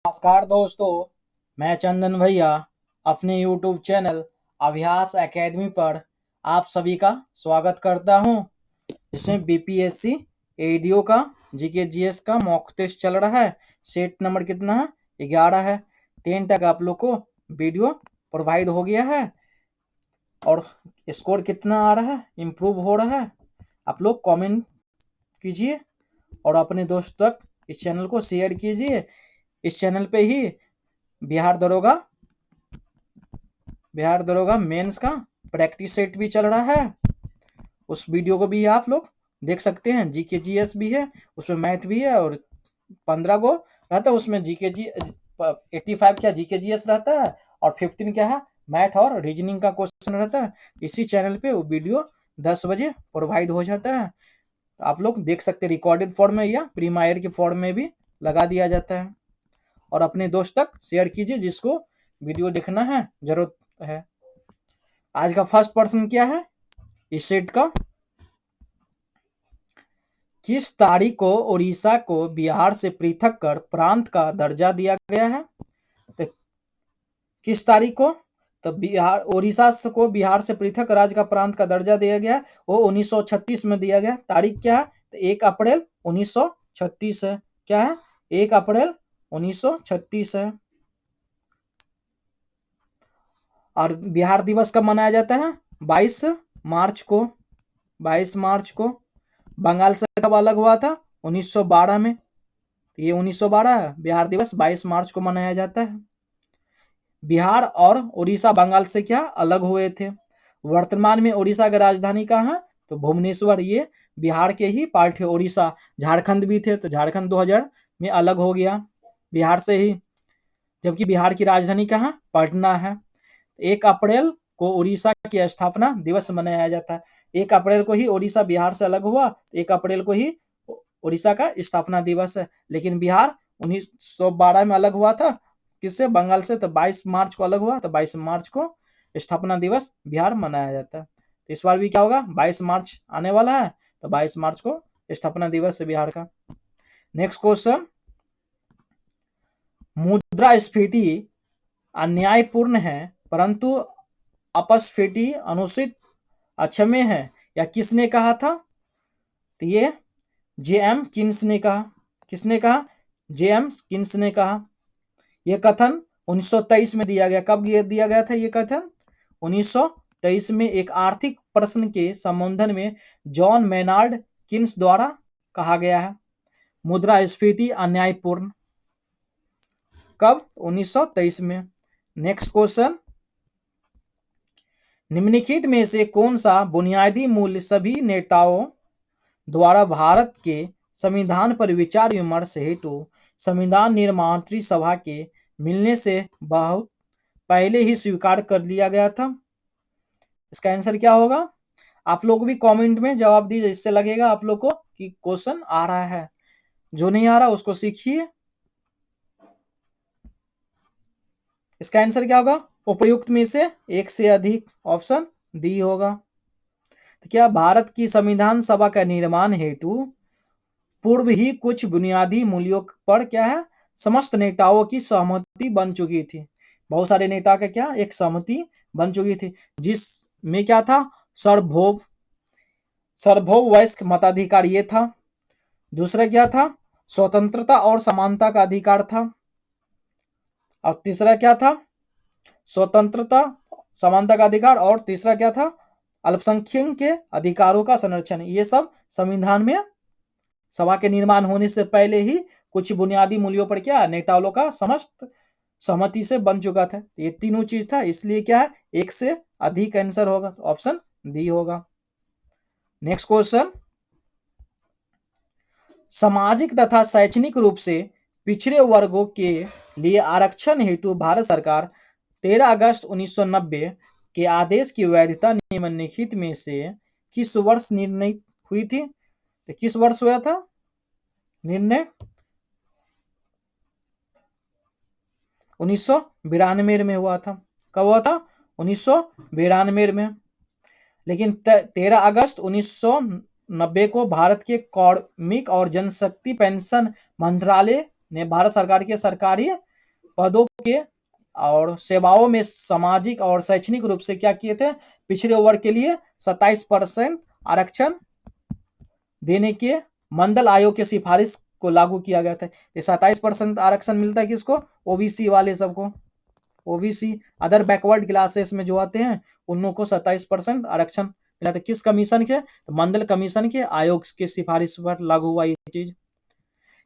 नमस्कार दोस्तों, मैं चंदन भैया अपने YouTube चैनल अभ्यास एकेडमी पर आप सभी का स्वागत करता हूं। इसमें बीपीएससी एडीओ का जीके जीएस का मॉक टेस्ट चल रहा है। सेट नंबर कितना है? 11 है। 10 तक आप लोग को वीडियो प्रोवाइड हो गया है और स्कोर कितना आ रहा है, इम्प्रूव हो रहा है, आप लोग कमेंट कीजिए और अपने दोस्त तक इस चैनल को शेयर कीजिए। इस चैनल पे ही बिहार दरोगा मेंस का प्रैक्टिस सेट भी चल रहा है। उस वीडियो को भी आप लोग देख सकते हैं। जीके जीएस भी है, उसमें मैथ भी है और 15 को रहता है। उसमें जीके जी 85 क्या जीके जीएस रहता है और 15 क्या है, मैथ और रीजनिंग का क्वेश्चन रहता है। इसी चैनल पे वो वीडियो 10 बजे प्रोवाइड हो जाता है, तो आप लोग देख सकते हैं। रिकॉर्डेड फॉर्म में या प्रीमाइड के फॉर्म में भी लगा दिया जाता है। और अपने दोस्त तक शेयर कीजिए जिसको वीडियो देखना है, जरूरत है। आज का फर्स्ट प्रश्न क्या है इस सेट का? किस तारीख को उड़ीसा को बिहार से पृथक कर प्रांत का दर्जा दिया गया है? तो किस तारीख को तो बिहार उड़ीसा को बिहार से पृथक राज्य का प्रांत का दर्जा दिया गया, वो 1936 में दिया गया। तारीख क्या है? तो 1 अप्रैल 1936 है। क्या है? 1 अप्रैल 1936 है। और बिहार दिवस कब मनाया जाता है? 22 मार्च को। 22 मार्च को। बंगाल से कब अलग हुआ था? 1912 में। ये 1912 है। बिहार दिवस 22 मार्च को मनाया जाता है। बिहार और उड़ीसा बंगाल से क्या अलग हुए थे? वर्तमान में उड़ीसा की राजधानी कहाँ है? तो भुवनेश्वर। ये बिहार के ही पार्ट है। उड़ीसा झारखंड भी थे, तो झारखंड 2000 में अलग हो गया बिहार से ही, जबकि बिहार की राजधानी कहाँ? पटना है। 1 अप्रैल को उड़ीसा की स्थापना दिवस मनाया जाता है। 1 अप्रैल को ही उड़ीसा बिहार से अलग हुआ, 1 अप्रैल को ही उड़ीसा का स्थापना दिवस है। लेकिन बिहार 1912 में अलग हुआ था, किससे? बंगाल से। तो 22 मार्च को अलग हुआ, तो 22 मार्च को स्थापना दिवस बिहार मनाया जाता है। तो इस बार भी क्या होगा? 22 मार्च आने वाला है, तो 22 मार्च को स्थापना दिवस है बिहार का। नेक्स्ट क्वेश्चन, मुद्रास्फीति अन्यायपूर्ण है परंतु अपस्फीति अनुचित अक्षम्य है, या किसने कहा था? तो ये जे.एम. किन्स ने कहा। किसने कहा? जे.एम. किन्स ने कहा। यह कथन 1923 में दिया गया। कब दिया गया था ये कथन? 1923 में एक आर्थिक प्रश्न के संबोधन में जॉन मेनार्ड किन्स द्वारा कहा गया है। मुद्रास्फीति अन्यायपूर्ण। कब? 1923 में। नेक्स्ट क्वेश्चन, निम्नलिखित में से कौन सा बुनियादी मूल्य सभी नेताओं द्वारा भारत के संविधान पर विचार विमर्श हेतु संविधान निर्मात्री सभा के मिलने से बहुत पहले ही स्वीकार कर लिया गया था? इसका आंसर क्या होगा? आप लोग भी कमेंट में जवाब दीजिए, इससे लगेगा आप लोग को कि क्वेश्चन आ रहा है। जो नहीं आ रहा उसको सीखिए। इसका आंसर क्या होगा? उपयुक्त में से एक से अधिक, ऑप्शन डी होगा। तो क्या भारत की संविधान सभा का निर्माण हेतु पूर्व ही कुछ बुनियादी मूल्यों पर क्या है, समस्त नेताओं की सहमति बन चुकी थी। बहुत सारे नेता का क्या एक सहमति बन चुकी थी, जिसमें क्या था? सार्वभौम वयस्क मताधिकार ये था। दूसरा क्या था? स्वतंत्रता और समानता का अधिकार था। और तीसरा क्या था? स्वतंत्रता समानता का अधिकार। और तीसरा क्या था? अल्पसंख्यक के अधिकारों का संरक्षण। ये सब संविधान में सभा के निर्माण होने से पहले ही कुछ बुनियादी मूल्यों पर क्या नेताओं का समस्त सहमति से बन चुका था। ये तीनों चीज था, इसलिए क्या है एक से अधिक आंसर होगा, तो ऑप्शन डी होगा। नेक्स्ट क्वेश्चन, सामाजिक तथा शैक्षणिक रूप से पिछड़े वर्गों के लिए आरक्षण हेतु भारत सरकार 13 अगस्त 1990 के आदेश की वैधता निम्नलिखित में से किस वर्ष निर्णय हुई थी? तो किस वर्ष हुआ था निर्णय? 1992 में हुआ था। कब हुआ था? 1992 में। लेकिन 13 अगस्त 1990 को भारत के कार्मिक और जनशक्ति पेंशन मंत्रालय ने भारत सरकार के सरकारी पदों के और सेवाओं में सामाजिक और शैक्षणिक रूप से क्या किए थे, पिछड़े वर्ग के लिए 27% आरक्षण देने के मंडल आयोग की सिफारिश को लागू किया गया था। ये 27% आरक्षण मिलता है किसको, ओबीसी वाले सबको, ओबीसी अदर बैकवर्ड क्लासेस में जो आते हैं उन लोगों को 27% आरक्षण मिला था। किस कमीशन के, तो मंडल कमीशन के आयोग के सिफारिश पर लागू हुआ ये चीज।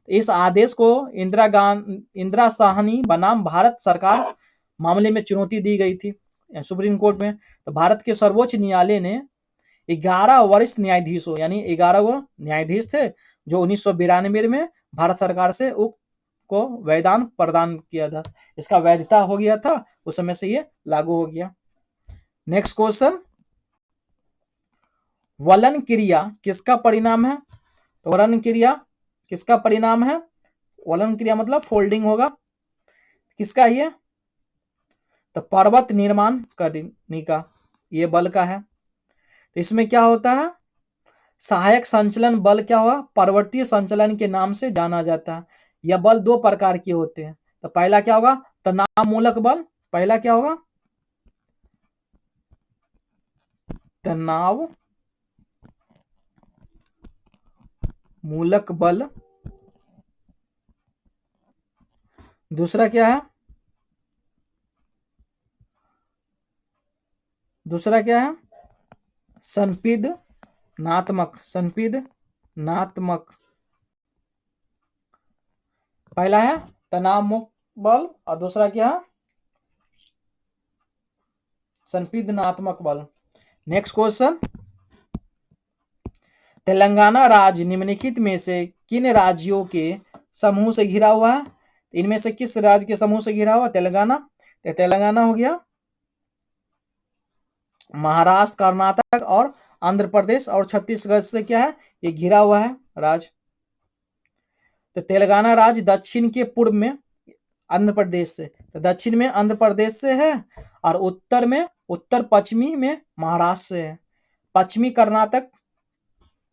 इस आदेश को इंदिरा साहनी बनाम भारत सरकार मामले में चुनौती दी गई थी सुप्रीम कोर्ट में। तो भारत के सर्वोच्च न्यायालय ने 11 वरिष्ठ न्यायाधीशों यानी 11 वो न्यायाधीश थे जो 1992 में भारत सरकार से उक्त को वैधान प्रदान किया था, इसका वैधता हो गया था, उस समय से ये लागू हो गया। नेक्स्ट क्वेश्चन, वलन क्रिया किसका परिणाम है, तो वलन क्रिया किसका परिणाम है, वलन क्रिया मतलब फोल्डिंग होगा, किसका ये, तो पर्वत निर्माण करने का ये बल का है। तो इसमें क्या होता है, सहायक संचलन बल क्या हुआ, पर्वतीय संचलन के नाम से जाना जाता है। यह बल दो प्रकार के होते हैं। तो पहला क्या होगा, तनाव मूलक बल, पहला क्या होगा, तनाव मूलक बल, दूसरा क्या है, दूसरा क्या है, संपीडनात्मक, संपीडनात्मक। पहला है तनाव मुक्त बल और दूसरा क्या है, संपीडनात्मक बल। नेक्स्ट क्वेश्चन, तेलंगाना राज्य निम्नलिखित में से किन राज्यों के समूह से घिरा हुआ है, इनमें से किस राज्य के समूह से घिरा हुआ, तेलंगाना। तो तेलंगाना हो गया, महाराष्ट्र, कर्नाटक और आंध्र प्रदेश और छत्तीसगढ़ से क्या है, ये घिरा हुआ है राज्य। तो तेलंगाना राज्य दक्षिण के पूर्व में आंध्र प्रदेश से, तो दक्षिण में आंध्र प्रदेश से है और उत्तर में, उत्तर पश्चिमी में महाराष्ट्र से है, पश्चिमी कर्नाटक,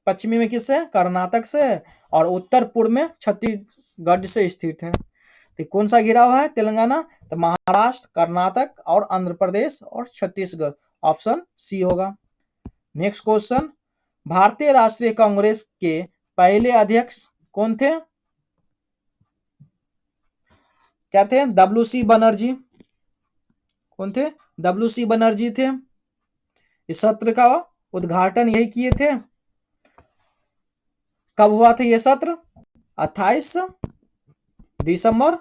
पश्चिमी में किससे, कर्नाटक से, और उत्तर पूर्व में छत्तीसगढ़ से स्थित है। तो कौन सा घिरा हुआ है तेलंगाना, तो महाराष्ट्र, कर्नाटक और आंध्र प्रदेश और छत्तीसगढ़, ऑप्शन सी होगा। नेक्स्ट क्वेश्चन, भारतीय राष्ट्रीय कांग्रेस के पहले अध्यक्ष कौन थे, क्या थे, डब्ल्यू.सी. बनर्जी, कौन थे, डब्ल्यू.सी. बनर्जी थे। इस सत्र का उद्घाटन यही किए थे। कब हुआ था ये सत्र, 28 दिसंबर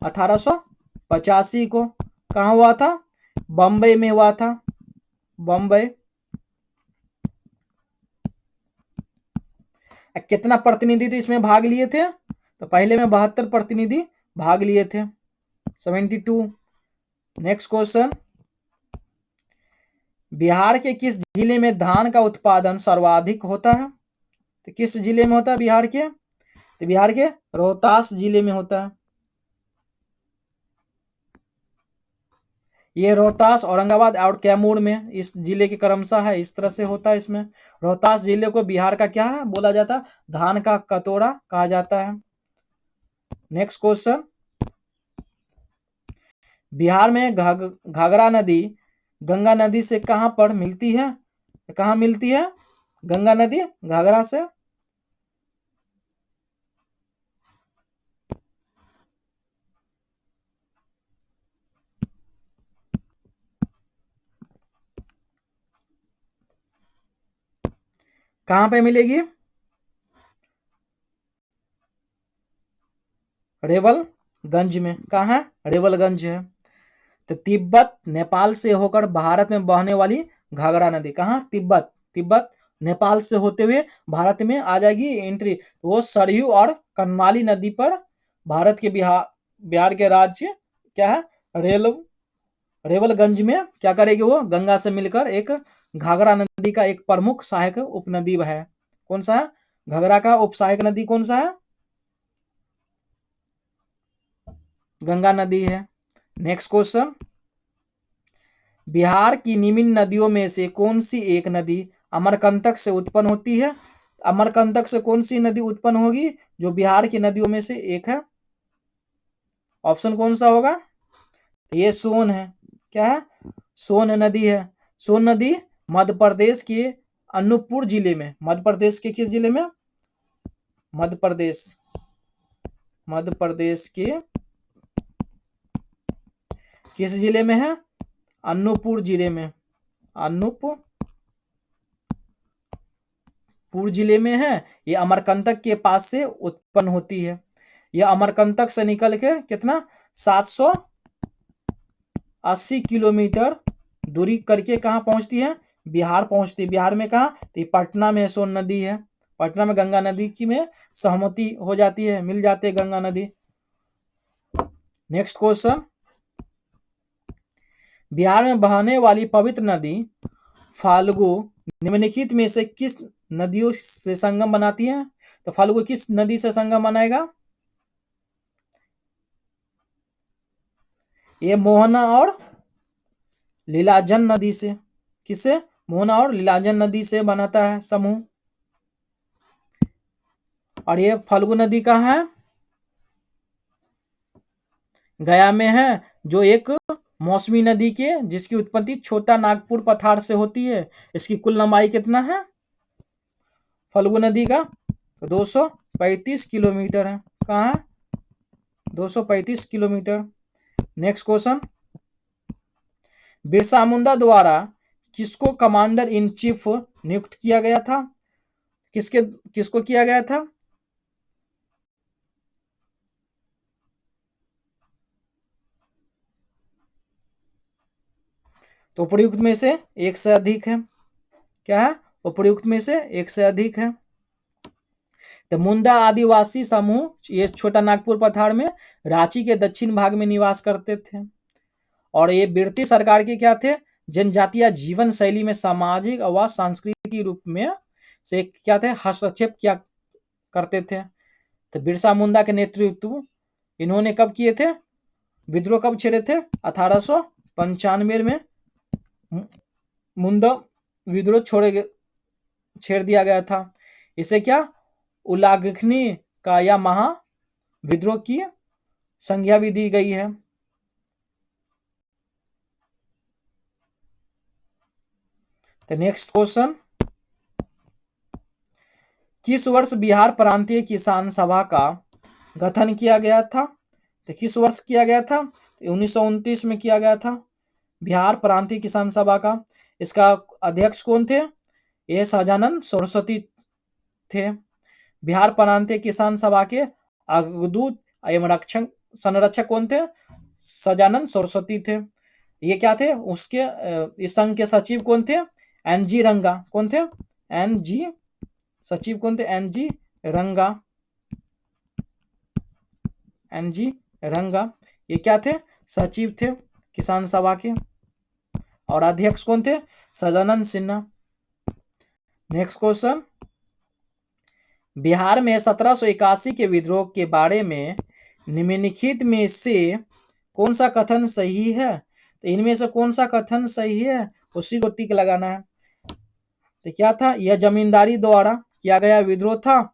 1885 को। कहाँ हुआ था, बम्बई में हुआ था, बम्बई। कितना प्रतिनिधि थे इसमें भाग लिए थे, तो पहले में 72 प्रतिनिधि भाग लिए थे, 72। नेक्स्ट क्वेश्चन, बिहार के किस जिले में धान का उत्पादन सर्वाधिक होता है, तो किस जिले में होता है बिहार के, तो बिहार के रोहतास जिले में होता है। ये रोहतास, औरंगाबाद और कैमूर में इस जिले के क्रमशः है, इस तरह से होता है। इसमें रोहतास जिले को बिहार का क्या है बोला जाता है, धान का कटोरा कहा जाता है। नेक्स्ट क्वेश्चन, बिहार में घाघरा नदी गंगा नदी से कहां पर मिलती है, कहां मिलती है गंगा नदी घाघरा से, कहां पे मिलेगी, रेवलगंज में। कहाँ है, रेवलगंज है। तो तिब्बत नेपाल से होकर भारत में बहने वाली घाघरा नदी कहाँ, तिब्बत, तिब्बत नेपाल से होते हुए भारत में आ जाएगी एंट्री, वो सरयू और कर्णाली नदी पर भारत के बिहार के राज्य क्या है, रेवलगंज में क्या करेगी, वो गंगा से मिलकर एक घाघरा नदी का एक प्रमुख सहायक उपनदी है। कौन सा है, घाघरा का उपसहायक नदी कौन सा है, गंगा नदी है। नेक्स्ट क्वेश्चन, बिहार की निम्न नदियों में से कौन सी एक नदी अमरकंटक से उत्पन्न होती है, अमरकंटक से कौन सी नदी उत्पन्न होगी जो बिहार की नदियों में से एक है, ऑप्शन कौन सा होगा? ये सोन है। क्या है? सोन नदी है। सोन नदी मध्य प्रदेश के अनूपपुर जिले में, मध्य प्रदेश के किस जिले में? मध्य प्रदेश के किस जिले में है? अनूपपुर जिले में, अनूपपुर जिले में है। ये अमरकंटक के पास से उत्पन्न होती है। यह अमरकंटक से निकल के कितना 780 किलोमीटर दूरी करके कहाँ पहुंचती है? बिहार पहुंचती है। बिहार में कहाँ? तो पटना में सोन नदी है। पटना में गंगा नदी की में सहमति हो जाती है, मिल जाती है गंगा नदी। नेक्स्ट क्वेश्चन, बिहार में बहने वाली पवित्र नदी फाल्गु निम्नलिखित में से किस नदियों से संगम बनाती है? तो फाल्गु किस नदी से संगम बनाएगा? ये मोहना और लीलाजन नदी से। किससे? मोहना और लीलाजन नदी से बनाता है समूह। और ये फाल्गु नदी कहाँ है? गया में है, जो एक मौसमी नदी के जिसकी उत्पत्ति छोटा नागपुर पठार से होती है। इसकी कुल लंबाई कितना है फाल्गु नदी का? 235 किलोमीटर है। कहाँ है? 235 kilometre. Next question, Birsa Munda द्वारा किसको कमांडर इन चीफ नियुक्त किया गया था? किसको किया गया था? तो उपयुक्त में से एक से अधिक है। क्या है? उपयुक्त में से एक से अधिक है। तो मुंडा आदिवासी समूह ये छोटा नागपुर पठार में रांची के दक्षिण भाग में निवास करते थे। और ये ब्रिटिश सरकार के क्या थे? जनजातीय जीवन शैली में सामाजिक व सांस्कृतिक रूप में से क्या थे? हस्तक्षेप किया करते थे। तो बिरसा मुंडा के नेतृत्व इन्होंने कब किए थे? विद्रोह कब छेड़े थे? 1895 में मुंडा विद्रोह छेड़ दिया गया था। इसे क्या उलाग्नि का या महा विद्रोह की संज्ञा भी दी गई है। तो नेक्स्ट क्वेश्चन, किस वर्ष बिहार प्रांतीय किसान सभा का गठन किया गया था? तो किस वर्ष किया गया था? 1929 में किया गया था बिहार प्रांतीय किसान सभा का। इसका अध्यक्ष कौन थे? ये सहजानंद सरस्वती थे। बिहार प्रांतीय किसान सभा के अग्रदूत एवं संरक्षक कौन थे? सहजानंद सरस्वती थे। ये क्या थे? उसके इस संघ के सचिव कौन थे? एनजी रंगा। कौन थे? एनजी सचिव कौन थे? एनजी रंगा। एनजी रंगा ये क्या थे? सचिव थे किसान सभा के। और अध्यक्ष कौन थे? सदानंद सिन्हा। नेक्स्ट क्वेश्चन, बिहार में 1781 के विद्रोह के बारे में निम्नलिखित में से कौन सा कथन सही है? तो इनमें से कौन सा कथन सही है उसी को टिक लगाना है। तो क्या था? यह जमींदारी द्वारा किया गया विद्रोह था।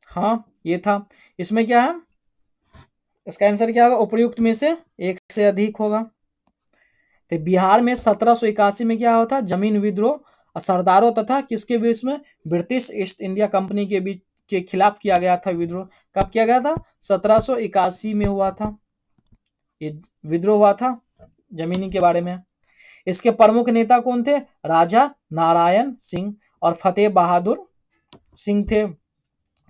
हाँ ये था। इसमें क्या है? इसका आंसर क्या होगा? उपयुक्त में से एक से अधिक होगा। तो बिहार में 1781 में क्या होता? जमीन विद्रोह सरदारों तथा किसके बीच में? ब्रिटिश ईस्ट इंडिया कंपनी के बीच के खिलाफ किया गया था विद्रोह। कब किया गया था? 1781 में हुआ था ये विद्रोह हुआ था जमीनी के बारे में। इसके प्रमुख नेता कौन थे? राजा नारायण सिंह और फतेह बहादुर सिंह थे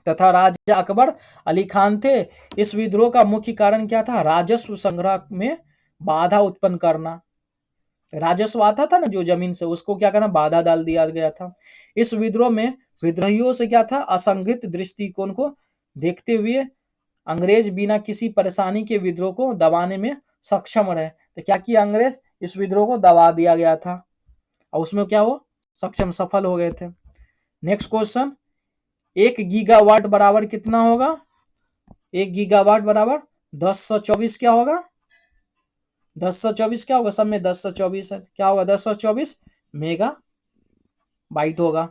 तथा राजा अकबर अली खान थे। इस विद्रोह का मुख्य कारण क्या था? राजस्व संग्रह में बाधा उत्पन्न करना। राजस्व आता था ना जो जमीन से, उसको क्या करना? बाधा डाल दिया गया था। इस विद्रोह में विद्रोहियों से क्या था? असंगठित दृष्टिकोण को देखते हुए अंग्रेज बिना किसी परेशानी के विद्रोह को दबाने में सक्षम रहे। तो क्या किया अंग्रेज? इस विद्रोह को दबा दिया गया था और उसमें क्या हो? सफल हो गए थे। नेक्स्ट क्वेश्चन, 1 गीगावाट बराबर कितना होगा? 1 गीगावाट बराबर 1024 क्या होगा? 1024 क्या होगा? सब में 1024 है। क्या होगा? 1024 मेगा बाइट होगा।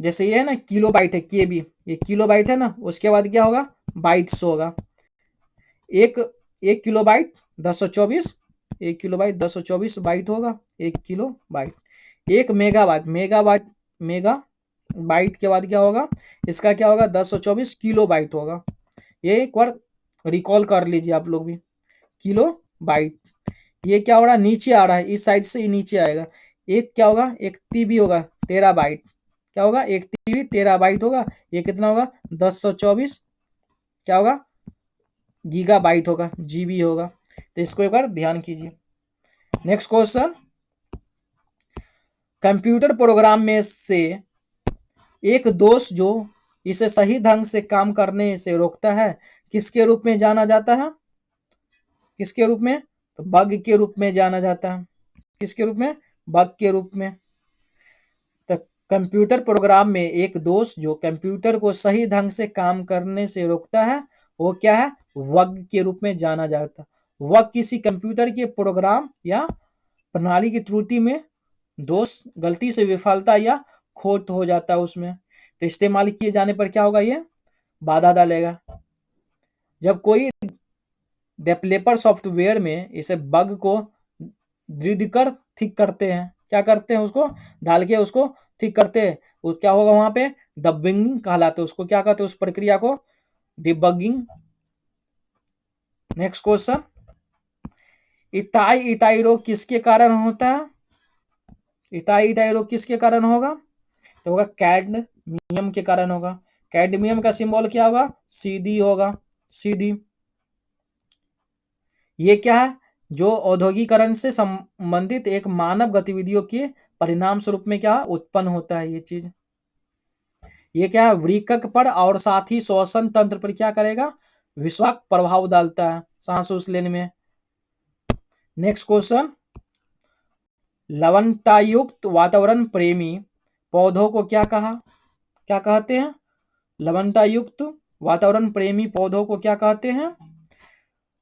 जैसे ये है ना किलोबाइट है, केबी, ये किलोबाइट है ना, उसके बाद क्या होगा, बाइट्स होगा। एक एक किलोबाइट 1024, एक किलोबाइट 1024 बाइट होगा, एक किलोबाइट। एक मेगाबाइट, मेगा बाइट के बाद क्या होगा, इसका क्या होगा, 1024 किलोबाइट होगा। ये एक बार रिकॉल कर लीजिए आप लोग भी, किलो बाइट। ये क्या हो रहा है, नीचे आ रहा है, इस साइड से ये नीचे आएगा। एक क्या होगा, एक टीबी होगा, टेराबाइट। क्या होगा, एक टीबी टेराबाइट होगा। ये कितना होगा, 1024 क्या होगा, गीगाबाइट होगा, जीबी होगा। तो इसको एक बार ध्यान कीजिए। नेक्स्ट क्वेश्चन, कंप्यूटर प्रोग्राम में से एक दोष जो इसे सही ढंग से काम करने से रोकता है, किसके रूप में जाना जाता है, किसके रूप में, तो बग के रूप में जाना जाता है। किसके रूप में, बग के रूप में। तो कंप्यूटर प्रोग्राम में एक दोष जो कंप्यूटर को सही ढंग से काम करने से रोकता है, वो क्या है, बग के रूप में जाना जाता है। बग किसी कंप्यूटर के प्रोग्राम या प्रणाली की त्रुटि में दोष, गलती से विफलता या खोट हो जाता है उसमें, तो इस्तेमाल किए जाने पर क्या होगा, ये बाधा डालेगा। जब कोई डेवलपर सॉफ्टवेयर में इसे बग को दृढ़ कर ठीक करते हैं, क्या करते हैं, उसको डाल के उसको ठीक करते हैं, वो क्या होगा, वहां पे डबिंग कहलाते हैं उसको, क्या कहते हैं उस प्रक्रिया को, डिबगिंग। नेक्स्ट क्वेश्चन, इताई इताई रोग किसके कारण होता है, इताई इताई रोग किसके कारण होगा, तो होगा कैडमियम के कारण होगा। कैडमियम का सिंबल क्या होगा, सीडी होगा, सीडी। ये क्या है, जो औद्योगिकरण से संबंधित एक मानव गतिविधियों के परिणाम स्वरूप में क्या उत्पन्न होता है ये चीज। ये क्या है, वृक्क पर और साथ ही श्वसन तंत्र पर क्या करेगा, विषाक्त प्रभाव डालता है सांस उस लेने में। नेक्स्ट क्वेश्चन, लवणतायुक्त वातावरण प्रेमी पौधों को क्या कहा, क्या कहते हैं, लवणतायुक्त वातावरण प्रेमी पौधों को क्या कहते हैं,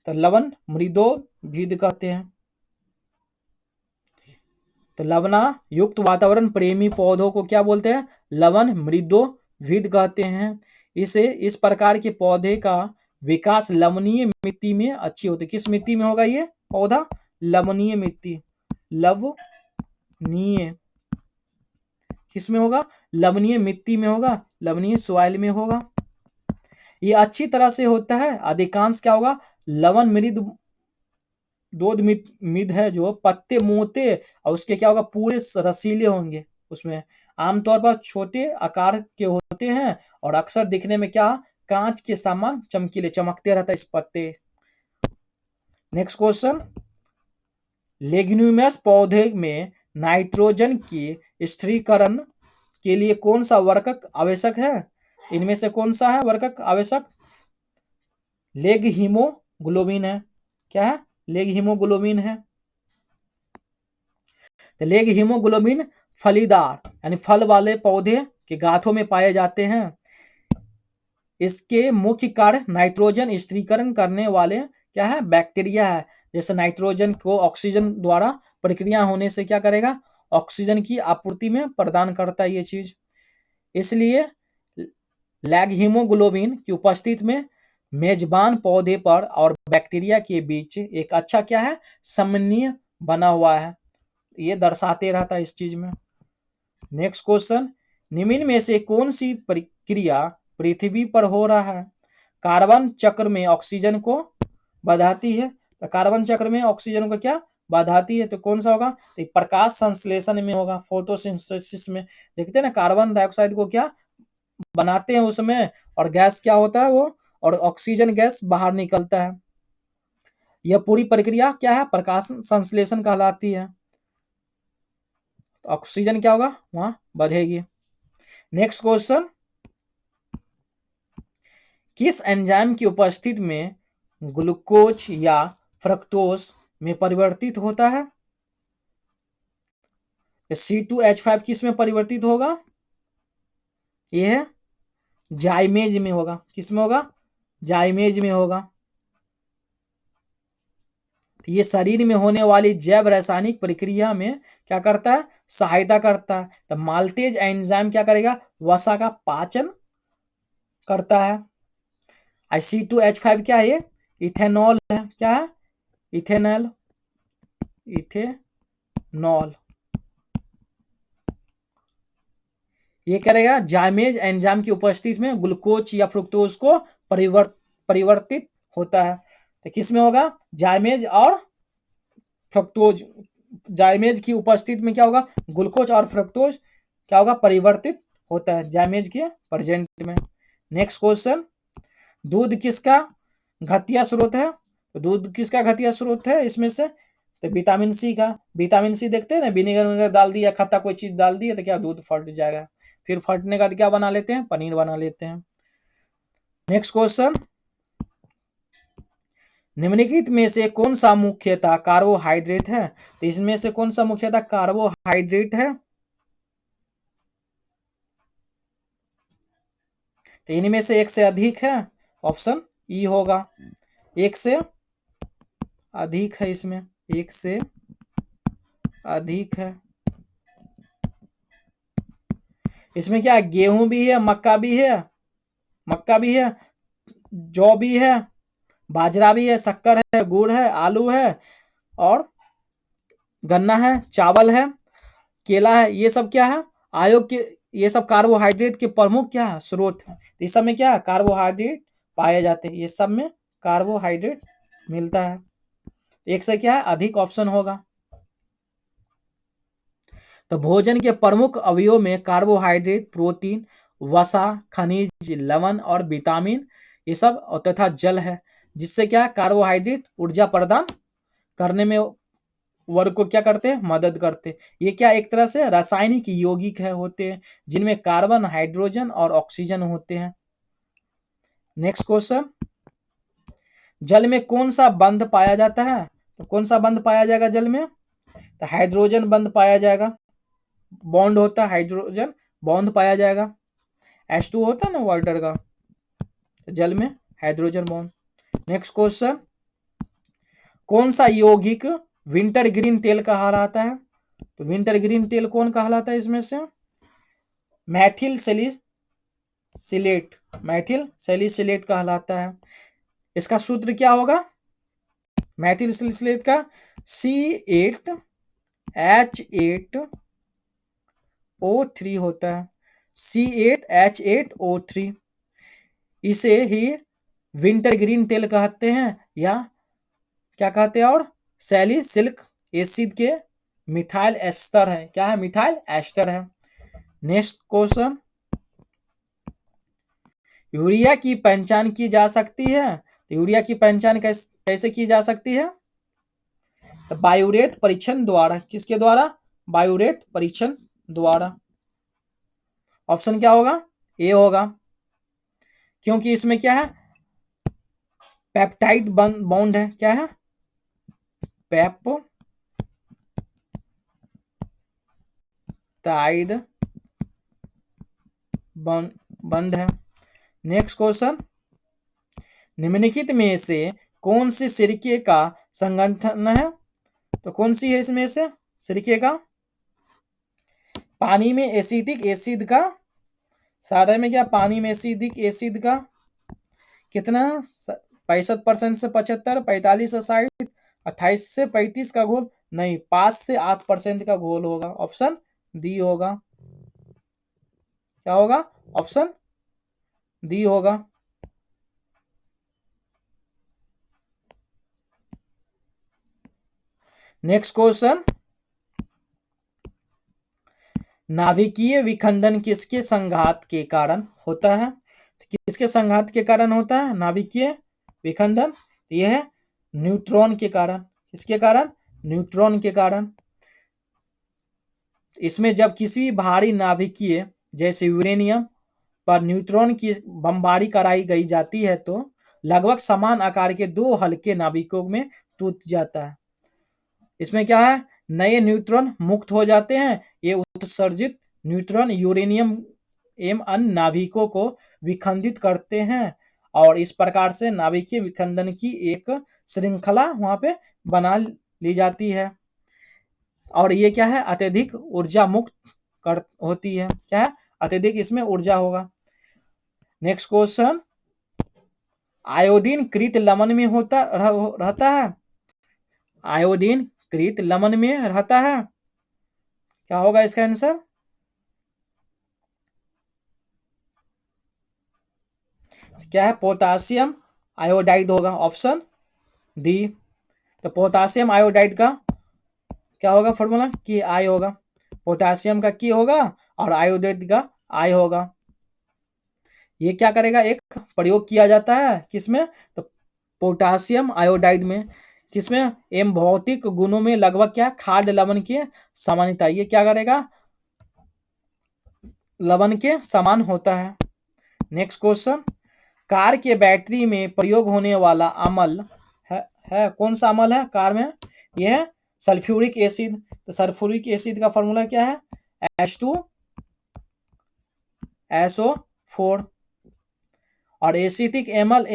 तो लवण मृदोभिद कहते हैं। तो लवणा युक्त वातावरण प्रेमी पौधों को क्या बोलते हैं, लवण मृदोभिद कहते हैं। इसे इस प्रकार के पौधे का विकास लवणीय मिट्टी में अच्छी होती है। किस मिट्टी में होगा ये पौधा, लवणीय मिट्टी, लवणीय किसमें होगा, लवणीय मिट्टी में होगा, लवणीय सॉइल में होगा। ये अच्छी तरह से होता है, अधिकांश क्या होगा, लवण मृद दूध मिद है, जो पत्ते मोटे और उसके क्या होगा, पूरे रसीले होंगे उसमें। आमतौर पर छोटे आकार के होते हैं और अक्सर दिखने में क्या, कांच के समान चमकीले, चमकते रहता है इस पत्ते। नेक्स्ट क्वेश्चन, लेग्यूमिनस पौधे में नाइट्रोजन की स्थिरीकरण के लिए कौन सा वर्णक आवश्यक है, इनमें से कौन सा है वर्णक आवश्यक, लेग हीमोग्लोबिन है। क्या है, लेग हीमोग्लोबिन है। तो लेग हीमोग्लोबिन फलीदार यानी फल वाले पौधे के गांठों में पाए जाते हैं। इसके मुख्य कार्य नाइट्रोजन स्थिरीकरण करने वाले क्या है, बैक्टीरिया है। जैसे नाइट्रोजन को ऑक्सीजन द्वारा प्रक्रिया होने से क्या करेगा, ऑक्सीजन की आपूर्ति में प्रदान करता है ये चीज। इसलिए लैग हीमोग्लोबिन की उपस्थिति में मेजबान पौधे पर और बैक्टीरिया के बीच एक अच्छा क्या है, समन्वय बना हुआ है, ये दर्शाते रहता है इस चीज में। नेक्स्ट क्वेश्चन, निम्न में से कौन सी प्रक्रिया पृथ्वी पर हो रहा है, कार्बन चक्र में ऑक्सीजन को बढ़ाती है, तो कार्बन चक्र में ऑक्सीजन को क्या बढ़ाती है, तो कौन सा होगा, तो प्रकाश संश्लेषण में होगा, फोटोसिंथेसिस में। देखते हैं ना, कार्बन डाइऑक्साइड को क्या बनाते हैं उसमें, और गैस क्या होता है वो, और ऑक्सीजन गैस बाहर निकलता है। यह पूरी प्रक्रिया क्या है, प्रकाश संश्लेषण कहलाती है। तो ऑक्सीजन क्या होगा, वहां बढ़ेगी। नेक्स्ट क्वेश्चन, किस एंजाइम की उपस्थिति में ग्लूकोज या फ्रक्टोज में परिवर्तित होता है, C2H5 किस में परिवर्तित होगा, यह है जाइमेज में होगा। किस में होगा, जाइमेज में होगा। ये शरीर में होने वाली जैव रासायनिक प्रक्रिया में क्या करता है, सहायता करता है। तो माल्टेज एंजाइम क्या करेगा, वसा का पाचन करता है। C2H5 क्या है? ये इथेनॉल है। क्या है? इथेनॉल। इथेनॉल ये करेगा जाइमेज एंजाइम की उपस्थिति में ग्लूकोज या फ्रुक्टोज को परिवर्तित होता है। तो किस में होगा? जाइमेज और फ्रुक्टोज। जाइमेज की उपस्थिति में क्या होगा? ग्लूकोज और फ्रुक्टोज क्या होगा? परिवर्तित होता है जाइमेज के प्रेजेंट में। नेक्स्ट क्वेश्चन, दूध किसका घातीय स्रोत है? तो दूध किसका घातीय स्रोत है इसमें से? तो विटामिन सी का। विटामिन सी देखते हैं ना, विनेगर वगैरह डाल दिया, खट्टा कोई चीज डाल दी तो क्या दूध फट जाएगा। फिर फटने का क्या बना लेते हैं? पनीर बना लेते हैं। नेक्स्ट क्वेश्चन, निम्नलिखित में से कौन सा मुख्यतः कार्बोहाइड्रेट है? तो इसमें से कौन सा मुख्यतः कार्बोहाइड्रेट है? तो इनमें से एक से अधिक है। ऑप्शन ई होगा। एक से अधिक है, इसमें एक से अधिक है। इसमें क्या है? गेहूं भी है, मक्का भी है, जौ भी है, बाजरा भी है, शक्कर है, गुड़ है, आलू है और गन्ना है, चावल है, केला है। ये सब क्या है? आयोग के ये सब कार्बोहाइड्रेट के प्रमुख क्या है? स्रोत है। इस सब में क्या है? कार्बोहाइड्रेट पाए जाते हैं। ये सब में कार्बोहाइड्रेट मिलता है। एक से क्या है? अधिक ऑप्शन होगा। तो भोजन के प्रमुख अवयवों में कार्बोहाइड्रेट, प्रोटीन, वसा, खनिज, लवण और विटामिन ये सब तथा जल है। जिससे क्या है? कार्बोहाइड्रेट ऊर्जा प्रदान करने में वर्ग को क्या करते हैं? मदद करते हैं। ये क्या एक तरह से रासायनिक यौगिक है होते हैं जिनमें कार्बन, हाइड्रोजन और ऑक्सीजन होते हैं। नेक्स्ट क्वेश्चन, जल में कौन सा बंध पाया जाता है? तो कौन सा बंध पाया जाएगा जल में? तो हाइड्रोजन बंध पाया जाएगा। बॉन्ड होता है, हाइड्रोजन बॉन्ड पाया जाएगा। H2 होता है ना वाटर का, जल में हाइड्रोजन बॉन्ड। नेक्स्ट क्वेश्चन, कौन सा यौगिक विंटर ग्रीन तेल कहलाता है? तो विंटर ग्रीन तेल कौन कहलाता है इसमें से? मैथिल सैलिसिलेट। मैथिल सैलिसिलेट कहलाता है। इसका सूत्र क्या होगा मैथिल सैलिसिलेट का? C8H8O3 होता है। C8H8O3 इसे ही विंटर ग्रीन तेल कहते हैं या क्या कहते हैं? और सैलिसिलिक एसिड के मिथाइल एस्टर है। क्या है? मिथाइल एस्टर है। नेक्स्ट क्वेश्चन, यूरिया की पहचान की जा सकती है? तो यूरिया की पहचान कैसे की जा सकती है? तो बायोरेट परीक्षण द्वारा। किसके द्वारा? बायोरेट परीक्षण द्वारा। ऑप्शन क्या होगा? ए होगा, क्योंकि इसमें क्या है? पेप्टाइड बॉन्ड है। क्या है? पेप्टाइड बंद है। नेक्स्ट क्वेश्चन, निम्नलिखित में से कौन सी सिरके का संगठन है? तो कौन सी है इसमें से सिरके का? पानी में एसिडिक एसिड का, सारे में क्या? पानी में एसिडिक एसिड का कितना? 65% से 75, 45 से 60, 28 से 35 का घोल नहीं, 5 से 8% का घोल होगा। ऑप्शन डी होगा। क्या होगा? ऑप्शन डी होगा। नेक्स्ट क्वेश्चन, नाभिकीय विखंडन किसके संघात के कारण होता है? किसके संघात के कारण होता है नाभिकीय विखंडन? यह है न्यूट्रॉन के कारण। किसके कारण? न्यूट्रॉन के कारण। इसमें जब किसी भारी नाभिकीय जैसे यूरेनियम पर न्यूट्रॉन की बमबारी कराई गई जाती है तो लगभग समान आकार के दो हल्के नाभिकों में टूट जाता है। इसमें क्या है? नए न्यूट्रॉन मुक्त हो जाते हैं। ये उत्सर्जित न्यूट्रॉन यूरेनियम एवं अन्य नाभिकों को विखंडित करते हैं और इस प्रकार से नाभिकीय विखंडन की एक श्रृंखला वहां पे बना ली जाती है और ये क्या है? अत्यधिक ऊर्जा मुक्त होती है। क्या है? अत्यधिक इसमें ऊर्जा होगा। नेक्स्ट क्वेश्चन, आयोडीन कृत लवण में रहता है। आयोडीन कृत लवण में रहता है, क्या होगा इसका आंसर? क्या है? पोटासियम आयोडाइड होगा, ऑप्शन डी। तो पोटासियम आयोडाइड का क्या होगा फॉर्मूला? कि आई होगा। पोटासियम का की होगा और आयोडाइड का आई होगा। ये क्या करेगा? एक प्रयोग किया जाता है किसमें? तो पोटासियम आयोडाइड में। किसमें? एम भौतिक गुणों में लगभग क्या? खाद्य लवण के समानता। ये क्या करेगा? लवण के समान होता है। नेक्स्ट क्वेश्चन, कार के बैटरी में प्रयोग होने वाला अम्ल है कौन सा अम्ल है कार में? यह है सल्फ्यूरिक एसिड। तो सल्फ्यूरिक एसिड का फॉर्मूला क्या है? H2SO4। और एसिटिक एमल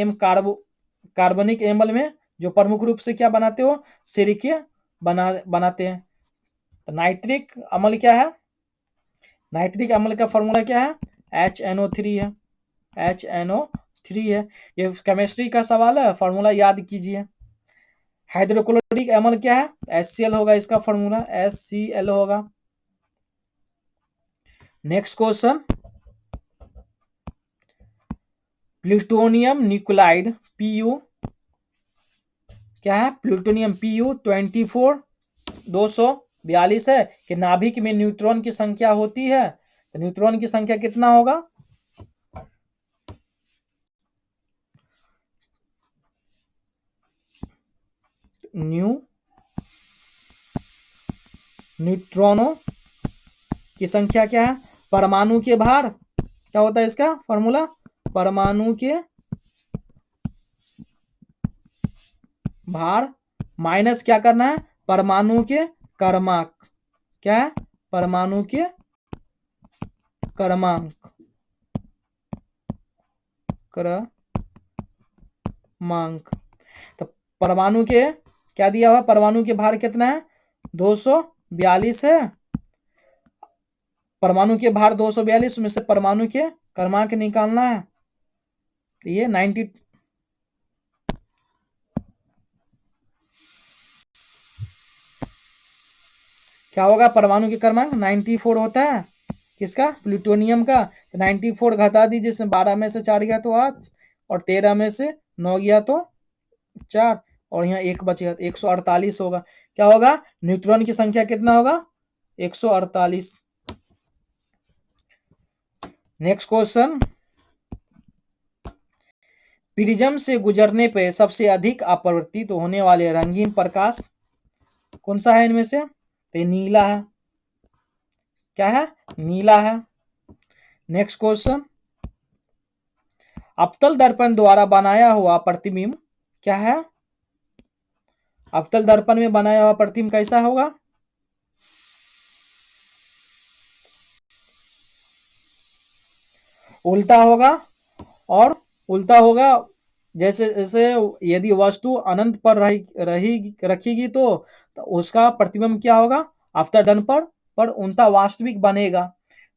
कार्बनिक एमल में जो प्रमुख रूप से क्या बनाते हो? सिरके बनाते हैं। तो नाइट्रिक अम्ल क्या है? नाइट्रिक अम्ल का फॉर्मूला क्या है? HNO3 है। HNO3 है। ये केमिस्ट्री का सवाल है, फॉर्मूला याद कीजिए। हाइड्रोक्लोरिक अम्ल क्या है? HCl होगा, इसका फॉर्मूला HCl होगा। Next question, plutonium nuclide Pu क्या है? प्लूटोनियम Pu 242 है कि नाभिक में न्यूट्रॉन की संख्या होती है। तो न्यूट्रॉन की संख्या कितना होगा? न्यूट्रॉनों की संख्या क्या है? परमाणु के भार क्या होता है इसका फॉर्मूला? परमाणु के भार माइनस क्या करना है? परमाणु के क्रमांक। क्या है? परमाणु के क्रमांक। तो परमाणु के क्या दिया हुआ? परमाणु के भार कितना है? 242 है। परमाणु के भार 242 में से परमाणु के क्रमांक निकालना है। तो ये 90 क्या होगा? परमाणु के क्रमांक 94 होता है। किसका? प्लूटोनियम का। तो 94 घटा दीजिए, इसमें 12 में से 4 गया तो 8 और 13 में से 9 गया तो 4 और यहाँ 1 बचेगा, 148 होगा। क्या होगा? न्यूट्रॉन की संख्या कितना होगा? 148। नेक्स्ट क्वेश्चन, प्रिज्म से गुजरने पे सबसे अधिक अपवर्तित होने वाले रंगीन प्रकाश कौन सा है इनमें से? तो ये नीला है। क्या है? नीला है। नेक्स्ट क्वेश्चन, अवतल दर्पण द्वारा बनाया हुआ प्रतिबिंब क्या है? अवतल दर्पण में बनाया हुआ प्रतिबिंब कैसा होगा? उल्टा होगा। और उल्टा होगा जैसे जैसे यदि वस्तु अनंत पर रखीगी तो उसका प्रतिबिंब क्या होगा? अवतल दर्पण पर उल्टा वास्तविक बनेगा।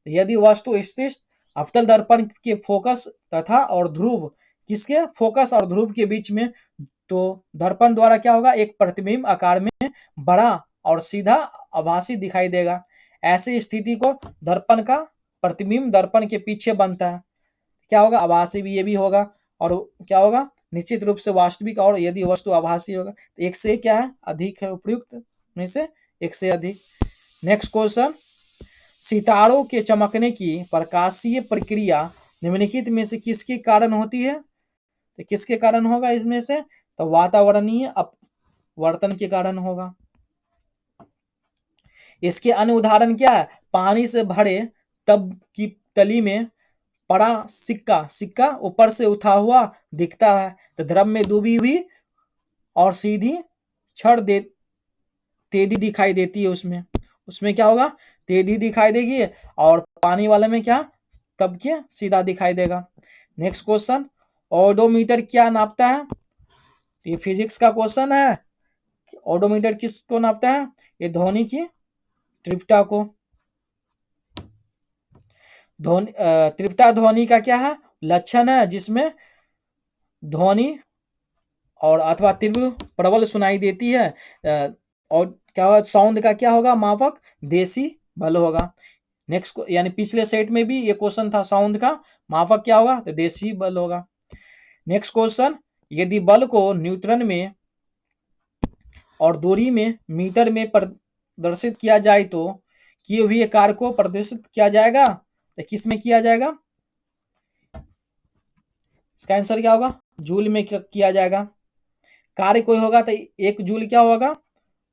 यदि वस्तु स्थिर अवतल दर्पण के फोकस तथा और ध्रुव किसके फोकस और ध्रुव के बीच में, तो दर्पण द्वारा क्या होगा? एक प्रतिबिंब आकार में बड़ा और सीधा आभासी दिखाई देगा। ऐसी स्थिति को दर्पण का प्रतिबिंब दर्पण के पीछे बनता है। क्या होगा? आभासी भी, ये भी होगा। और क्या होगा? निश्चित रूप से वास्तविक। और यदि वस्तु आभासी होगा तो एक से क्या है? अधिक है, उपयुक्त में से एक से अधिक। नेक्स्ट क्वेश्चन, सितारों के चमकने की प्रकाशीय प्रक्रिया निम्नलिखित में से किसके कारण होती है? तो किसके कारण होगा इसमें से? तो वातावरणीय अपवर्तन के कारण होगा। इसके अन्य उदाहरण क्या है? पानी से भरे टब की तली में पड़ा सिक्का ऊपर से उठा हुआ दिखता है। तो द्रव में डूबी हुई और सीधी छड़ टेढ़ी दिखाई देती है। उसमें क्या होगा? टेढ़ी दिखाई देगी। और पानी वाले में क्या? तब क्या? सीधा दिखाई देगा। नेक्स्ट क्वेश्चन, ओडोमीटर क्या नापता है? ये फिजिक्स का क्वेश्चन है। ओडोमीटर किसको नापता है? ये ध्वनि की तीव्रता को। ध्वनि तीव्रता ध्वनि का क्या है, लक्षण है जिसमें ध्वनि और अथवा तीव्र प्रबल सुनाई देती है। और क्या होगा, साउंड का क्या होगा मापक, डेसिबल होगा। नेक्स्ट यानी पिछले सेट में भी ये क्वेश्चन था, साउंड का मापक क्या होगा, तो डेसिबल होगा। नेक्स्ट क्वेश्चन, यदि बल को न्यूटन में और दूरी में मीटर में प्रदर्शित किया जाए तो किए हुए कार्य को प्रदर्शित किया जाएगा, तो किस में किया जाएगा, इसका आंसर क्या होगा, जूल में किया जाएगा। कार्य कोई होगा तो 1 जूल क्या होगा,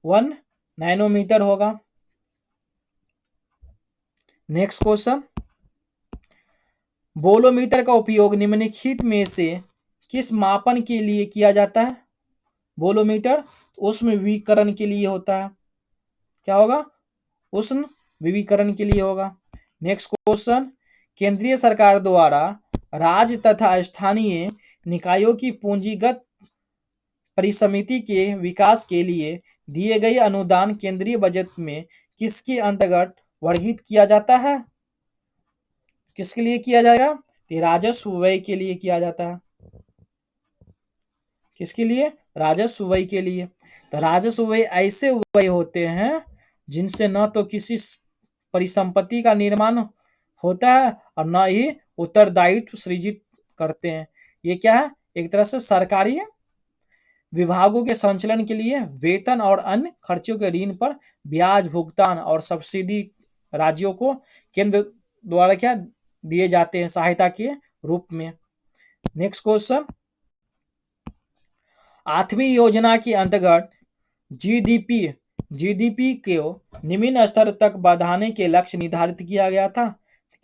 1 नैनोमीटर होगा। नेक्स्ट क्वेश्चन, बोलोमीटर का उपयोग निम्नलिखित में से किस मापन के लिए किया जाता है, बोलोमीटर उष्ण विकिरण के लिए होता है, क्या होगा, उष्ण विकिरण के लिए होगा। नेक्स्ट क्वेश्चन, केंद्रीय सरकार द्वारा राज्य तथा स्थानीय निकायों की पूंजीगत परिसमिति के विकास के लिए दिए गए अनुदान केंद्रीय बजट में किसके अंतर्गत वर्गीकृत किया जाता है, किसके लिए किया जाएगा, राजस्व व्यय के लिए किया जाता है। किसके लिए, राजस्व व्यय के लिए। तो राजस्व व्यय ऐसे व्यय होते हैं जिनसे न तो किसी परिसंपत्ति का निर्माण होता है और न ही उत्तरदायित्व सृजित करते हैं। ये क्या है, एक तरह से सरकारी विभागों के संचालन के लिए वेतन और अन्य खर्चों के ऋण पर ब्याज भुगतान और सब्सिडी राज्यों को केंद्र द्वारा क्या दिए जाते हैं, सहायता के रूप में। नेक्स्ट क्वेश्चन, 8वीं योजना के अंतर्गत जीडीपी को निम्न स्तर तक बढ़ाने के लक्ष्य निर्धारित किया गया था,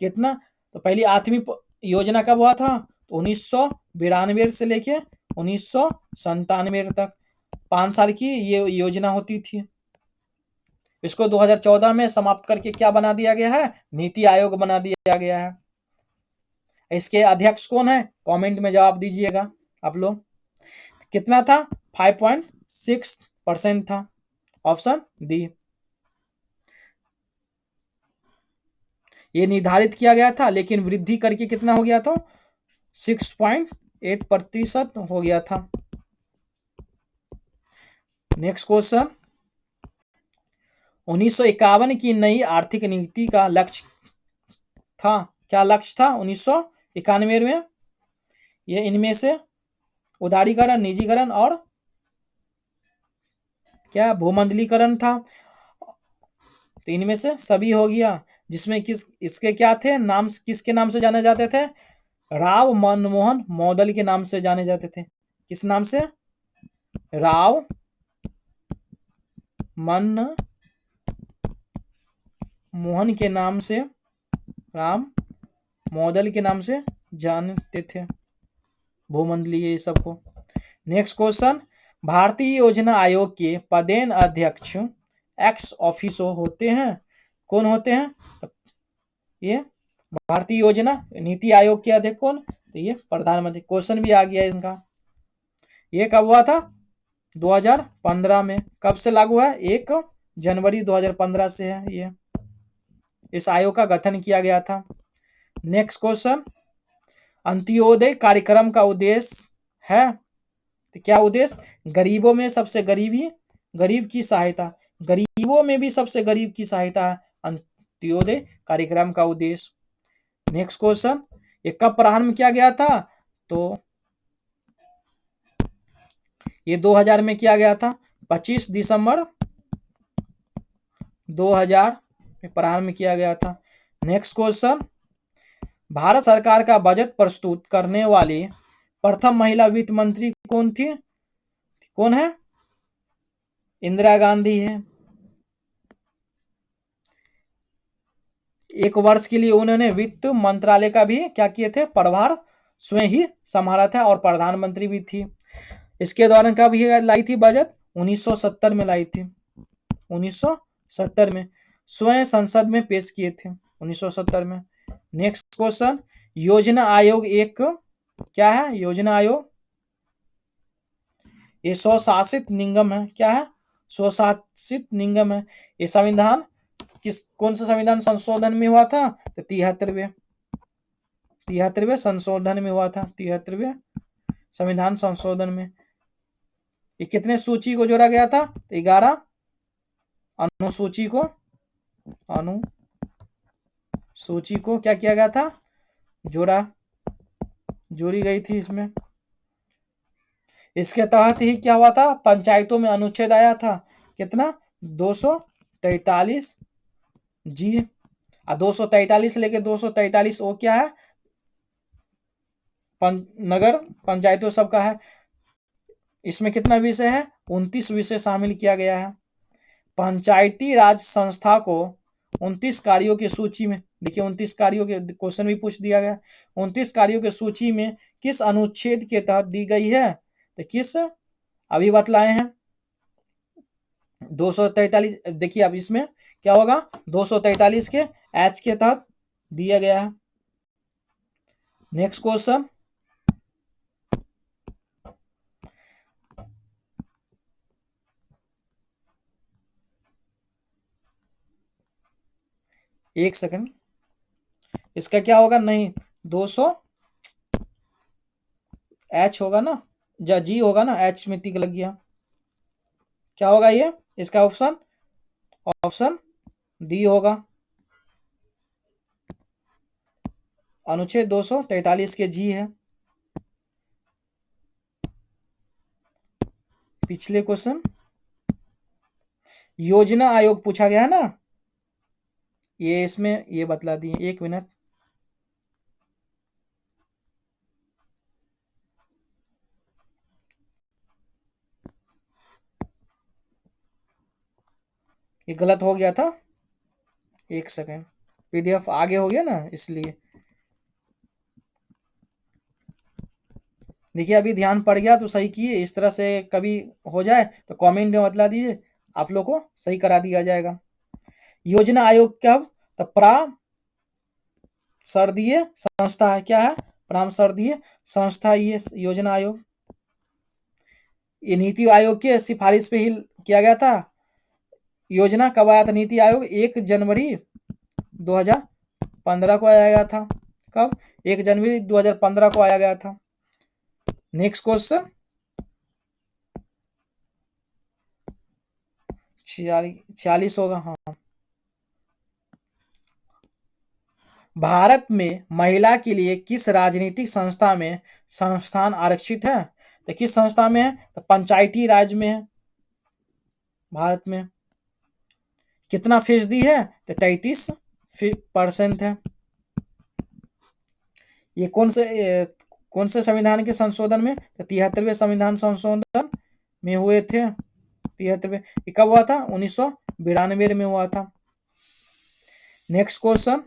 कितना, तो पहली 8वीं योजना कब हुआ था, तो 1992 से लेके 1997 तक 5 साल की ये योजना होती थी। इसको 2014 में समाप्त करके क्या बना दिया गया है, नीति आयोग बना दिया गया है। इसके अध्यक्ष कौन है, कमेंट में जवाब दीजिएगा आप लोग। कितना था, 5.6% था, ऑप्शन डी। ये निर्धारित किया गया था लेकिन वृद्धि करके कितना हो गया था, 6.8% हो गया था। नेक्स्ट क्वेश्चन, 1951 की नई आर्थिक नीति का लक्ष्य था, क्या लक्ष्य था 1991 में, ये इनमें से उदारीकरण, निजीकरण और क्या भूमंडलीकरण था, तो इनमें से सभी हो गया। जिसमें इसके क्या थे नाम, किसके नाम से जाने जाते थे, राव मनमोहन मॉडल के नाम से जाने जाते थे। किस नाम से, राव मनमोहन के नाम से, राम मॉडल के नाम से जानते थे भूमंडलीय सबको। नेक्स्ट क्वेश्चन, भारतीय योजना आयोग के पदेन अध्यक्ष एक्स ऑफिसो होते हैं, कौन होते हैं, ये भारतीय योजना नीति आयोग के अध्यक्ष कौन, तो ये प्रधानमंत्री। क्वेश्चन भी आ गया इनका। ये कब हुआ था, 2015 में। कब से लागू है, 1 जनवरी 2015 से है ये, इस आयोग का गठन किया गया था। नेक्स्ट क्वेश्चन, अंत्योदय कार्यक्रम का उद्देश्य है, तो क्या उद्देश्य, गरीबों में सबसे गरीब की सहायता, गरीबों में भी सबसे गरीब की सहायता है अंत्योदय कार्यक्रम का उद्देश्य। नेक्स्ट क्वेश्चन, ये कब प्रारंभ किया गया था, तो ये 2000 में किया गया था, 25 दिसंबर 2000 में प्रारंभ किया गया था। नेक्स्ट क्वेश्चन, भारत सरकार का बजट प्रस्तुत करने वाली प्रथम महिला वित्त मंत्री कौन थी, कौन है, इंदिरा गांधी है। 1 वर्ष के लिए उन्होंने वित्त मंत्रालय का भी क्या किए थे, प्रभार स्वयं ही संभाला था और प्रधानमंत्री भी थी। इसके दौरान कब लाई थी बजट, 1970 में लाई थी, 1970 में स्वयं संसद में पेश किए थे 1970 में। नेक्स्ट क्वेश्चन, योजना आयोग एक क्या है, योजना आयोग ये स्वशासित निगम है, क्या है, स्वशासित निगम है। ये संविधान कौन सा संविधान संशोधन में हुआ था, तो 73वें। 73वें संशोधन में हुआ था, 73वें संविधान संशोधन में। ये कितने सूची को जोड़ा गया था? 11 अनुसूची को क्या किया गया था? जोड़ी गई थी इसमें। इसके तहत ही क्या हुआ था? पंचायतों में अनुच्छेद आया था कितना? 243 जी। 243 लेके 243 वो क्या है? नगर पंचायतों सबका है। इसमें कितना विषय है? 29 विषय शामिल किया गया है। पंचायती राज संस्था को 29 कार्यों की सूची में, देखिए 29 कार्यों के क्वेश्चन भी पूछ दिया गया। 29 कार्यों की सूची में किस अनुच्छेद के तहत दी गई है? तो किस अभी बतलाए हैं 243। देखिए अब इसमें क्या होगा? 243 के एच के तहत दिया गया है। नेक्स्ट क्वेश्चन, एक सेकंड, इसका क्या होगा? नहीं 200 एच होगा ना, जी होगा ना, एच में टिक लग गया। क्या होगा ये? इसका ऑप्शन डी होगा। अनुच्छेद 243 के जी है। पिछले क्वेश्चन योजना आयोग पूछा गया है ना, ये इसमें ये बतला दिए। एक मिनट, ये गलत हो गया था, एक सेकंड, पीडीएफ आगे हो गया ना इसलिए। देखिए अभी ध्यान पड़ गया तो सही किए, इस तरह से कभी हो जाए तो कमेंट में बतला दीजिए, आप लोग को सही करा दिया जाएगा। योजना आयोग कब? तो प्रामसर्दीय संस्था है। क्या है? प्रामसर्दीय संस्था ये योजना आयोग। ये नीति आयोग की सिफारिश पे ही किया गया था। योजना कब आया था नीति आयोग? 1 जनवरी 2015 को आया गया था। कब? 1 जनवरी 2015 को आया गया था। नेक्स्ट क्वेश्चन 46 होगा। हाँ, भारत में महिला के लिए किस राजनीतिक संस्था में संस्थान आरक्षित है? तो किस संस्था में है? तो पंचायती राज में है। भारत में कितना फीसदी है? तो 33% है। ये कौन से संविधान के संशोधन में? तो 73वें संविधान संशोधन में हुए थे। 73वें कब हुआ था? 1992 में हुआ था। नेक्स्ट क्वेश्चन,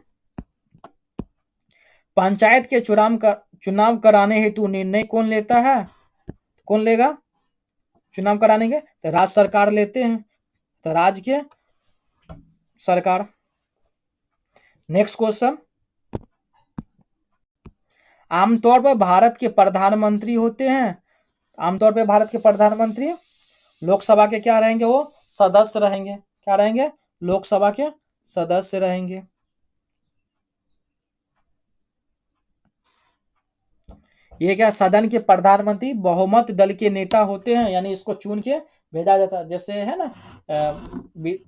पंचायत के चुनाव कराने हेतु निर्णय कौन लेता है? कौन लेगा चुनाव कराने के? तो राज्य सरकार लेते हैं, तो राज्य के सरकार। नेक्स्ट क्वेश्चन, आमतौर पर भारत के प्रधानमंत्री होते हैं, आमतौर पर भारत के प्रधानमंत्री लोकसभा के क्या रहेंगे? वो सदस्य रहेंगे। क्या रहेंगे? लोकसभा के सदस्य रहेंगे। ये क्या? सदन के प्रधानमंत्री बहुमत दल के नेता होते हैं, यानी इसको चुन के भेजा जाता है। जैसे है ना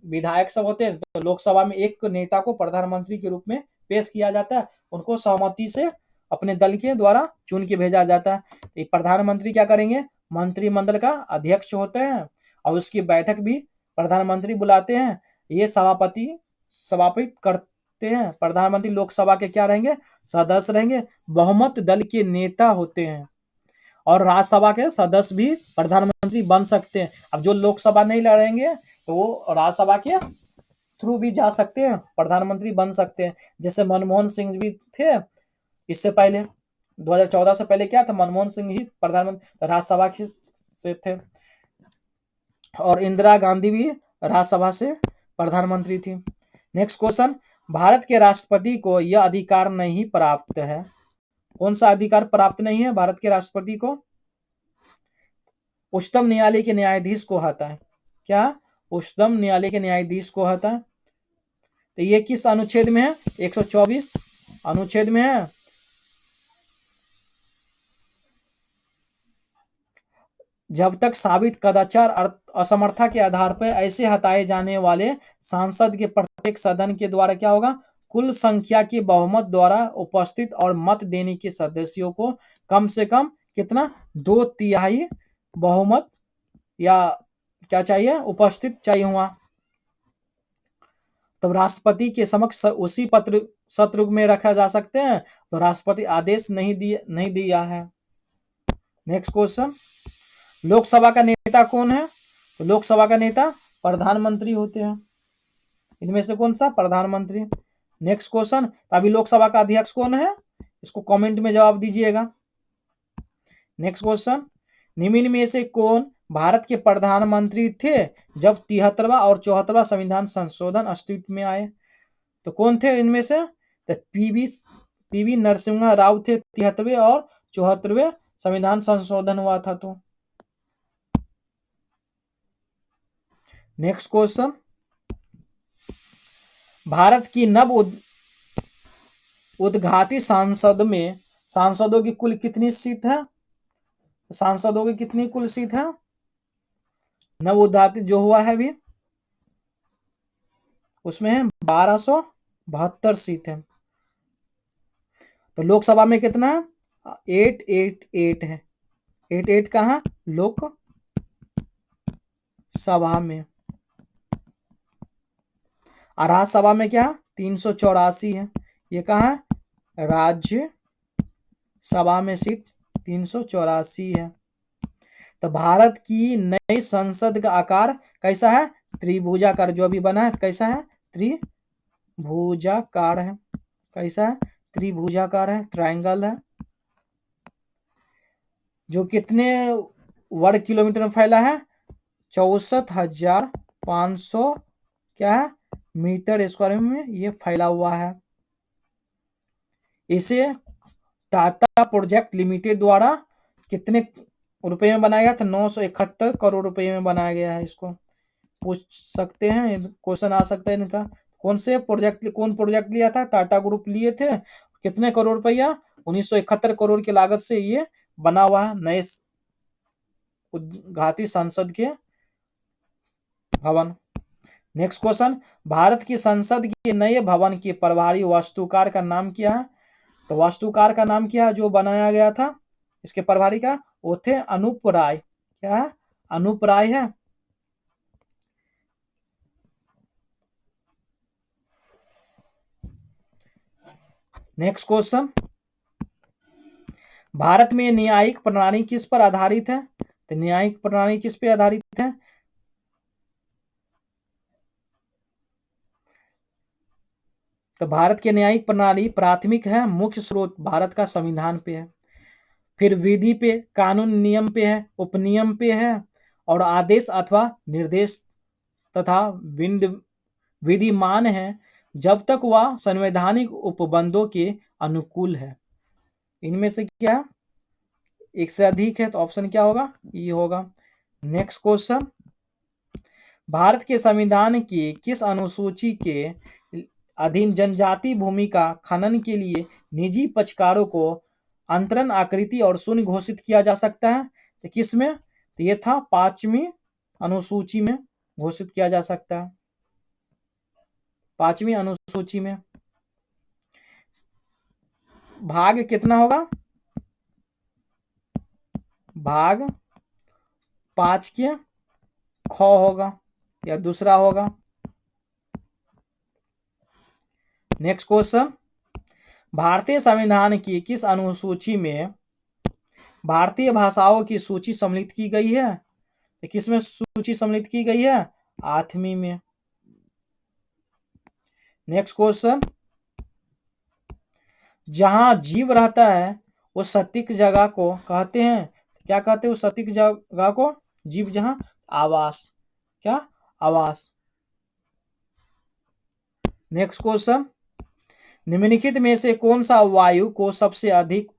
विधायक सब होते हैं, तो लोकसभा में एक नेता को प्रधानमंत्री के रूप में पेश किया जाता है, उनको सहमति से अपने दल के द्वारा चुन के भेजा जाता है। तो प्रधानमंत्री क्या करेंगे? मंत्रिमंडल का अध्यक्ष होते हैं और उसकी बैठक भी प्रधानमंत्री बुलाते हैं। ये सभापति करते हैं। प्रधानमंत्री लोकसभा के क्या रहेंगे? सदस्य रहेंगे, बहुमत दल के नेता होते हैं। और राज्यसभा के सदस्य भी प्रधानमंत्री बन सकते हैं। अब जो लोकसभा नहीं लड़ेंगे तो वो राज्यसभा के थ्रू भी जा सकते हैं, प्रधानमंत्री बन सकते हैं। जैसे मनमोहन सिंह भी थे इससे पहले, 2014 से पहले क्या था? मनमोहन सिंह ही प्रधानमंत्री राज्यसभा से थे, और इंदिरा गांधी भी राज्यसभा से प्रधानमंत्री थी। नेक्स्ट क्वेश्चन, भारत के राष्ट्रपति को यह अधिकार नहीं प्राप्त है। कौन सा अधिकार प्राप्त नहीं है भारत के राष्ट्रपति को? उच्चतम न्यायालय के न्यायाधीश को आता है। क्या? उच्चतम न्यायालय के न्यायाधीश को आता है। तो ये किस अनुच्छेद में है? 124 अनुच्छेद में है। जब तक साबित कदाचार असमर्था के आधार पर ऐसे हटाए जाने वाले सांसद के प्रत्येक सदन के द्वारा क्या होगा, कुल संख्या के बहुमत द्वारा उपस्थित और मत देने के सदस्यों को कम से कम कितना, 2/3 बहुमत या क्या चाहिए, उपस्थित चाहिए हुआ। तब राष्ट्रपति के समक्ष उसी पत्र सत्र में रखा जा सकते हैं, तो राष्ट्रपति आदेश नहीं दिया है। नेक्स्ट क्वेश्चन, लोकसभा का नेता कौन है? तो लोकसभा का नेता प्रधानमंत्री होते हैं। इनमें से कौन सा? प्रधानमंत्री। नेक्स्ट क्वेश्चन, अभी लोकसभा का अध्यक्ष कौन है? इसको कमेंट में जवाब दीजिएगा। नेक्स्ट क्वेश्चन, निम्न में से कौन भारत के प्रधानमंत्री थे जब 73वां और 74वां संविधान संशोधन अस्तित्व में आए? तो कौन थे इनमें से? तो पीवी नरसिम्हा राव थे 73वें और 74वें संविधान संशोधन हुआ था। तो नेक्स्ट क्वेश्चन, भारत की नव उद्घाटित सांसद में सांसदों की कुल कितनी सीट है? सांसदों की कितनी कुल सीट है? नव उद्घाटित जो हुआ है अभी, उसमें है 1272 सीट है। तो लोकसभा में कितना है? 888 है। 88 कहाँ? लोक सभा में। और राज्यसभा में क्या? 384 है। ये कहाँ है? राज्य सभा में सीट 384 है। तो भारत की नई संसद का आकार कैसा है? त्रिभुजाकार। जो अभी बना है कैसा है? त्रिभुजाकार है। कैसा है? त्रिभुजाकार है, ट्रायंगल है। जो कितने वर्ग किलोमीटर में फैला है? 64,500 क्या है, मीटर स्क्वायर में ये फैला हुआ है। इसे टाटा प्रोजेक्ट लिमिटेड द्वारा कितने रुपए में बनाया गया था? 971 करोड़ रुपए में बनाया गया है। इसको पूछ सकते हैं, क्वेश्चन आ सकता है इनका। कौन प्रोजेक्ट लिया था? टाटा ग्रुप लिए थे। कितने करोड़ रुपया? 1971 करोड़ की लागत से ये बना हुआ है नए उद्घाटित संसद के भवन। नेक्स्ट क्वेश्चन, भारत की संसद के नए भवन के प्रभारी वास्तुकार का नाम क्या है? तो वास्तुकार का नाम क्या है जो बनाया गया था इसके प्रभारी का? वो थे अनूप राय। क्या है? अनूप राय है। नेक्स्ट क्वेश्चन, भारत में न्यायिक प्रणाली किस पर आधारित है? तो न्यायिक प्रणाली किस पे आधारित है? तो भारत की न्यायिक प्रणाली प्राथमिक है, मुख्य स्रोत भारत का संविधान पे है, फिर विधि पे, कानून नियम पे है, उपनियम पे है, और आदेश अथवा निर्देश तथा विधिमान है जब तक वह संवैधानिक उपबंधों के अनुकूल है। इनमें से क्या एक से अधिक है? तो ऑप्शन क्या होगा? ये होगा। नेक्स्ट क्वेश्चन, भारत के संविधान की किस अनुसूची के अधीन जनजाति भूमि का खनन के लिए निजी पक्षकारों को अंतरण आकृति और शून्य घोषित किया जा सकता है? तो किस में? तो ये था 5वीं अनुसूची में घोषित किया जा सकता है। 5वीं अनुसूची में भाग कितना होगा? भाग 5 के ख होगा या दूसरा होगा। नेक्स्ट क्वेश्चन, भारतीय संविधान की किस अनुसूची में भारतीय भाषाओं की सूची सम्मिलित की गई है? किसमें सूची सम्मिलित की गई है? 8वीं में। नेक्स्ट क्वेश्चन, जहां जीव रहता है उस सटीक जगह को कहते हैं, क्या कहते हैं उस सटीक जगह को? जीव जहां, आवास। क्या? आवास। नेक्स्ट क्वेश्चन, निम्नलिखित में से कौन सा वायु को सबसे अधिक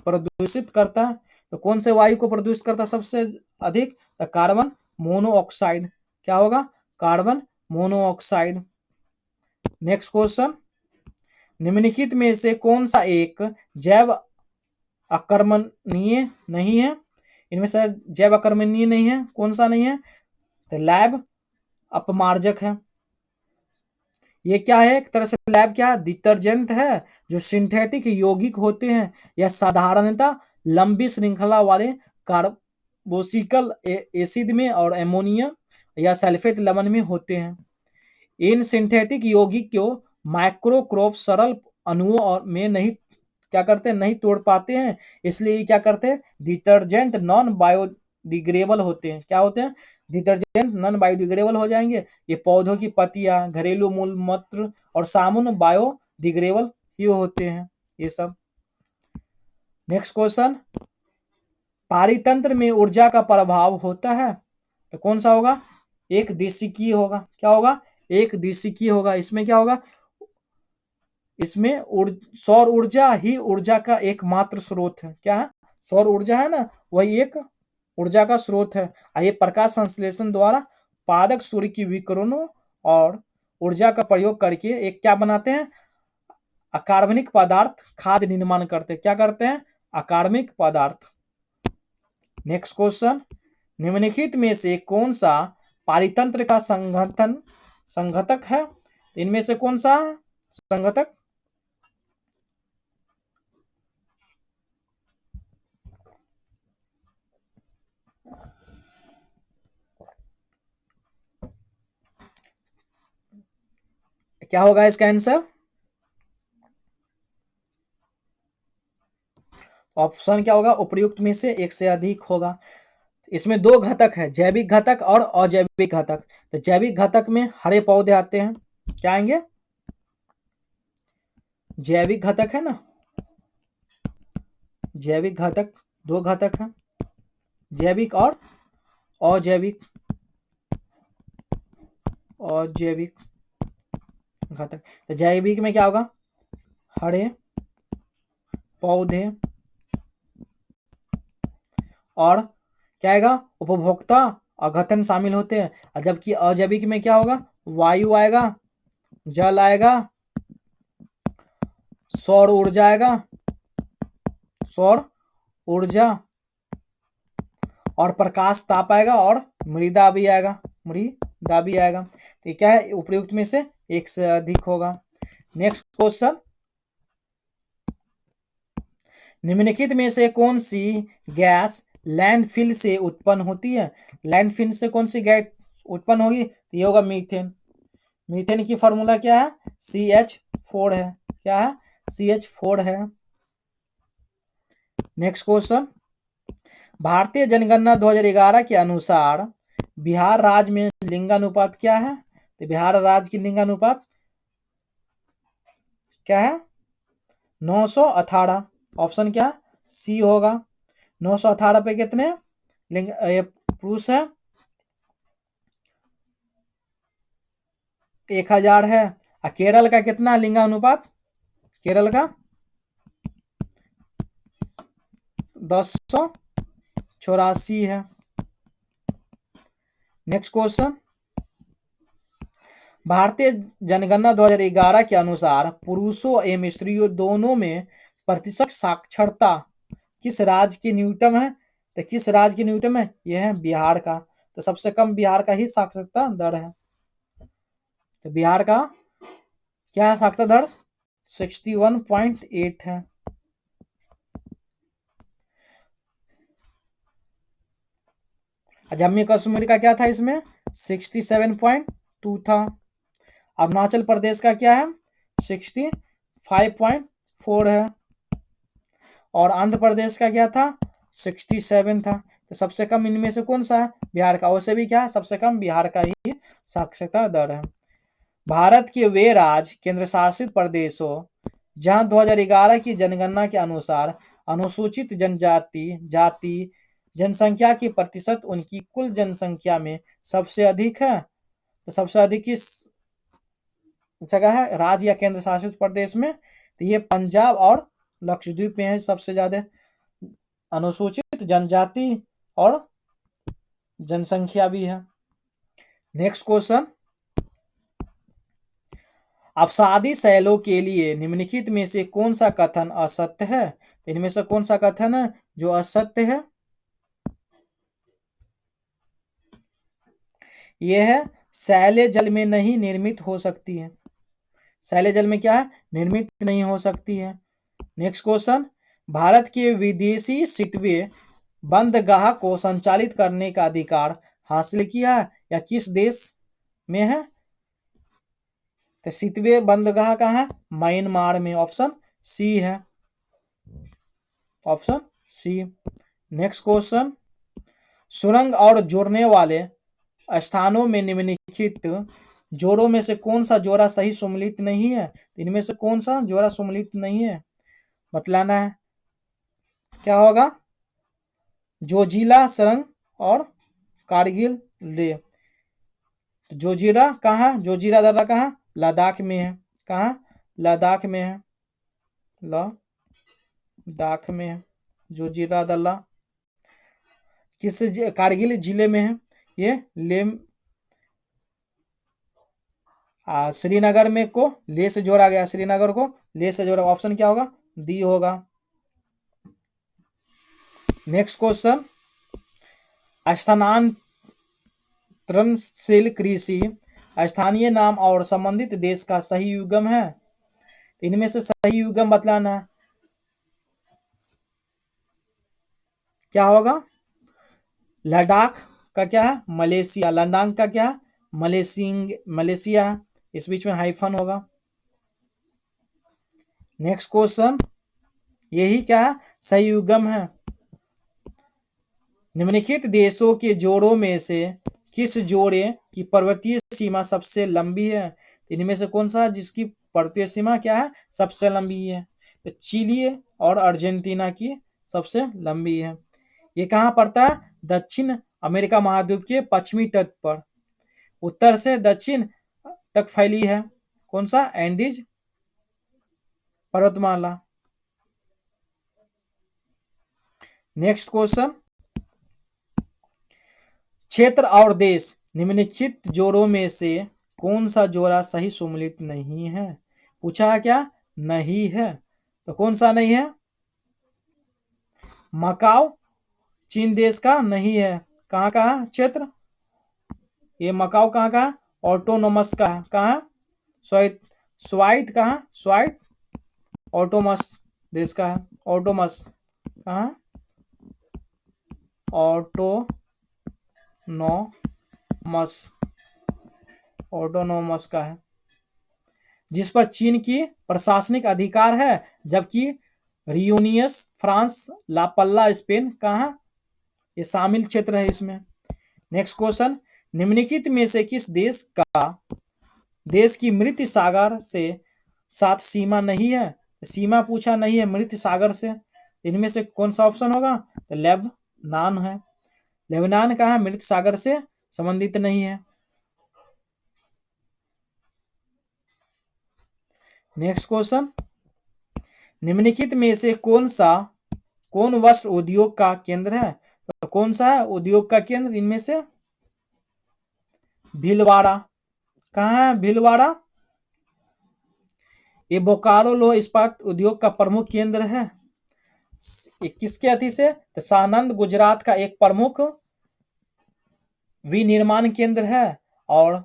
प्रदूषित करता है? तो कौन से वायु को प्रदूषित करता है सबसे अधिक? तो कार्बन मोनोऑक्साइड। क्या होगा? Carbon monoxide. नेक्स्ट क्वेश्चन, निम्नलिखित में से कौन सा एक जैव अकर्मणीय नहीं है? इनमें से जैव अकर्मणीय नहीं है, कौन सा नहीं है? तो लैब अपमार्जक है। ये क्या है? एक तरह से लैब क्या है? डिटर्जेंट है जो सिंथेटिक यौगिक होते हैं या साधारणतः लंबी श्रृंखला वाले कार्बोक्सिलिक एसिड में और अमोनिया या सल्फेट लवण में होते हैं। इन सिंथेटिक यौगिक को माइक्रोस्कोप सरल अणुओं और में नहीं क्या करते हैं? नहीं तोड़ पाते हैं, इसलिए ये क्या करते हैं? डिटर्जेंट नॉन बायोडिग्रेडेबल होते हैं। क्या होते हैं? डिटर्जेंट नॉन बायोडिग्रेडेबल हो जाएंगे। ये पौधों की पत्तियां, घरेलू मूल मूत्र और साबुन बायोडिग्रेडेबल ही होते हैं ये सब। नेक्स्ट क्वेश्चन, पारितंत्र में ऊर्जा का प्रभाव होता है तो कौन सा होगा? एक दिशिकीय होगा। क्या होगा? एक दिशिकीय होगा। इसमें क्या होगा? इसमें सौर ऊर्जा ही ऊर्जा का एकमात्र स्रोत है। क्या है? सौर ऊर्जा है ना, वही एक ऊर्जा का स्रोत है। ये प्रकाश संश्लेषण द्वारा पादक सूर्य की विकिरणों और ऊर्जा का प्रयोग करके एक क्या बनाते हैं? अकार्बनिक पदार्थ खाद्य निर्माण करते हैं। क्या करते हैं? अकार्बनिक पदार्थ। नेक्स्ट क्वेश्चन, निम्नलिखित में से कौन सा पारितंत्र का संघटक है? इनमें से कौन सा संघटक? क्या होगा इसका आंसर? ऑप्शन क्या होगा? उपयुक्त में से एक से अधिक होगा। इसमें दो घटक है, जैविक घटक और अजैविक घटक। तो जैविक घटक में हरे पौधे आते हैं। क्या आएंगे? जैविक घटक है ना, जैविक घटक दो घटक है, जैविक और अजैविक। अजैविक घटक। तो जैविक में क्या होगा? हरे पौधे और क्या आएगा? उपभोक्ता और गठन शामिल होते हैं। जबकि अजैविक में क्या होगा? वायु आएगा, जल आएगा, सौर ऊर्जा आएगा, सौर ऊर्जा और प्रकाश ताप आएगा और मृदा भी आएगा, मृदा भी आएगा। तो ये क्या है? उपयुक्त में से एक से अधिक होगा। नेक्स्ट क्वेश्चन, निम्नलिखित में से कौन सी गैस लैंडफिल से उत्पन्न होती है? लैंडफिल से कौन सी गैस उत्पन्न होगी? तो ये होगा मीथेन। मीथेन की फॉर्मूला क्या है? CH4 है। क्या है? CH4 है। नेक्स्ट क्वेश्चन, भारतीय जनगणना 2011 के अनुसार बिहार राज्य में लिंगानुपात क्या है? तो बिहार राज्य की लिंगानुपात क्या है? 918। ऑप्शन क्या? सी होगा। 918 पे कितने लिंग पुरुष है? 1000 है। केरल का कितना लिंगानुपात? केरल का 1084 है। नेक्स्ट क्वेश्चन, भारतीय जनगणना 2011 के अनुसार पुरुषों एवं स्त्रियों दोनों में प्रतिशत साक्षरता किस राज्य की न्यूनतम है? तो किस राज्य की न्यूनतम है? यह है बिहार का। तो सबसे कम बिहार का ही साक्षरता दर है। तो बिहार का क्या है साक्षरता दर? 61.8 है। जम्मू कश्मीर का क्या था? इसमें 67.2 था। अरुणाचल प्रदेश का क्या है? 65.4 है। और आंध्र प्रदेश का क्या था? 67 था। तो सबसे कम इनमें से कौन सा है? बिहार का। वैसे भी क्या है? सबसे कम बिहार का ही साक्षरता दर है। भारत के वे राज्य केंद्र शासित प्रदेशों जहां 2011 की जनगणना के अनुसार अनुसूचित जाति जनसंख्या की प्रतिशत उनकी कुल जनसंख्या में सबसे अधिक है। तो सबसे अधिक किस जगह है? राज्य या केंद्र शासित प्रदेश में? तो ये पंजाब और लक्षद्वीप में है सबसे ज्यादा अनुसूचित जनजाति और जनसंख्या भी है। नेक्स्ट क्वेश्चन, अवसादी शैलों के लिए निम्नलिखित में से कौन सा कथन असत्य है? इनमें से कौन सा कथन है जो असत्य है? ये है सैले जल में नहीं निर्मित हो सकती है। सैले जल में क्या है? निर्मित नहीं हो सकती है। नेक्स्ट क्वेश्चन, भारत के विदेशी सिटवे बंदरगाह को संचालित करने का अधिकार हासिल किया है या किस देश में है? तो सिटवे बंदरगाह कहाँ है? म्यांमार में। ऑप्शन सी है, ऑप्शन सी। नेक्स्ट क्वेश्चन, सुरंग और जोड़ने वाले स्थानों में निम्नलिखित जोड़ों में से कौन सा जोड़ा सही सम्मिलित नहीं है? इनमें से कौन सा जोड़ा सम्मिलित नहीं है बतलाना है। क्या होगा? जोजिला सुरंग और कारगिल ले। जोजिरा कहाँ? जोजिरा दर्रा कहाँ? लद्दाख में है। कहाँ? लद्दाख में है, लद्दाख में है जोजिरा दर्रा। किस कारगिल जिले में है ये? ले श्रीनगर में को ले से जोड़ा गया, श्रीनगर को ले से जोड़ा। ऑप्शन क्या होगा? डी होगा। नेक्स्ट क्वेश्चन, स्थानांतरणशील कृषि स्थानीय नाम और संबंधित देश का सही युग्म है। इनमें से सही युग्म बतलाना है। क्या होगा? लद्दाख का क्या है? मलेशिया। लद्दाख का क्या है? मलेशिया। इस बीच में हाइफन होगा। नेक्स्ट क्वेश्चन, यही क्या है? सही युग्म है। निम्नलिखित देशों के जोड़ों में से किस जोड़े की पर्वतीय सीमा सबसे लंबी है? इनमें से कौन सा जिसकी पर्वतीय सीमा क्या है? सबसे लंबी है। तो चिली और अर्जेंटीना की सबसे लंबी है। ये कहाँ पड़ता है? दक्षिण अमेरिका महाद्वीप के पश्चिमी तट पर, उत्तर से दक्षिण तक फैली है। कौन सा? एंडीज पर्वतमाला। नेक्स्ट क्वेश्चन, क्षेत्र और देश निम्नलिखित जोड़ों में से कौन सा जोड़ा सही सम्मिलित नहीं है? पूछा है क्या? नहीं है। तो कौन सा नहीं है? मकाओ चीन देश का नहीं है। कहाँ का है क्षेत्र? ये मकाओ कहाँ का है? ऑटोनोमस का है। कहाँ? स्वाइट कहाँ? स्वाइट ऑटोमस देश का है। ऑटोमस कहाँ? ऑटोनोमस का है, जिस पर चीन की प्रशासनिक अधिकार है, जबकि रियूनियस फ्रांस, लापल्ला स्पेन कहाँ? ये शामिल क्षेत्र है इसमें। नेक्स्ट क्वेश्चन, निम्नलिखित में से किस देश की मृत सागर से साथ सीमा नहीं है? सीमा पूछा नहीं है मृत सागर से। इनमें से कौन सा ऑप्शन होगा? तो लेबनान है। लेबनान कहाँ? मृत सागर से संबंधित नहीं है। नेक्स्ट क्वेश्चन, निम्नलिखित में से कौन वस्त्र उद्योग का केंद्र है? तो कौन सा है उद्योग का केंद्र इनमें से? भीलवाड़ा। कहाँ है भीलवाड़ा? ये बोकारो लोह इस्पात उद्योग का प्रमुख केंद्र है। किसके अति से? तो सानंद गुजरात का एक प्रमुख विनिर्माण केंद्र है। और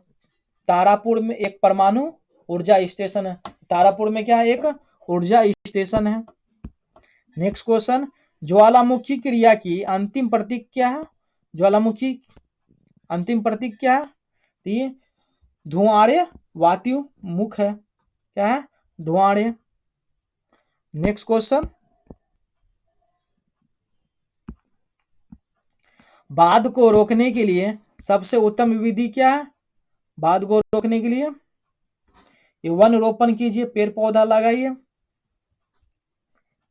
तारापुर में एक परमाणु ऊर्जा स्टेशन है। तारापुर में क्या है? एक ऊर्जा स्टेशन है। नेक्स्ट क्वेश्चन, ज्वालामुखी क्रिया की अंतिम प्रतीक क्या है? ज्वालामुखी अंतिम प्रतीक क्या है? ये धुआंडे वायु मुख है। क्या है? धुआंडे। नेक्स्ट क्वेश्चन, बाढ़ को रोकने के लिए सबसे उत्तम विधि क्या है? बाढ़ को रोकने के लिए ये वन रोपण कीजिए, पेड़ पौधा लगाइए।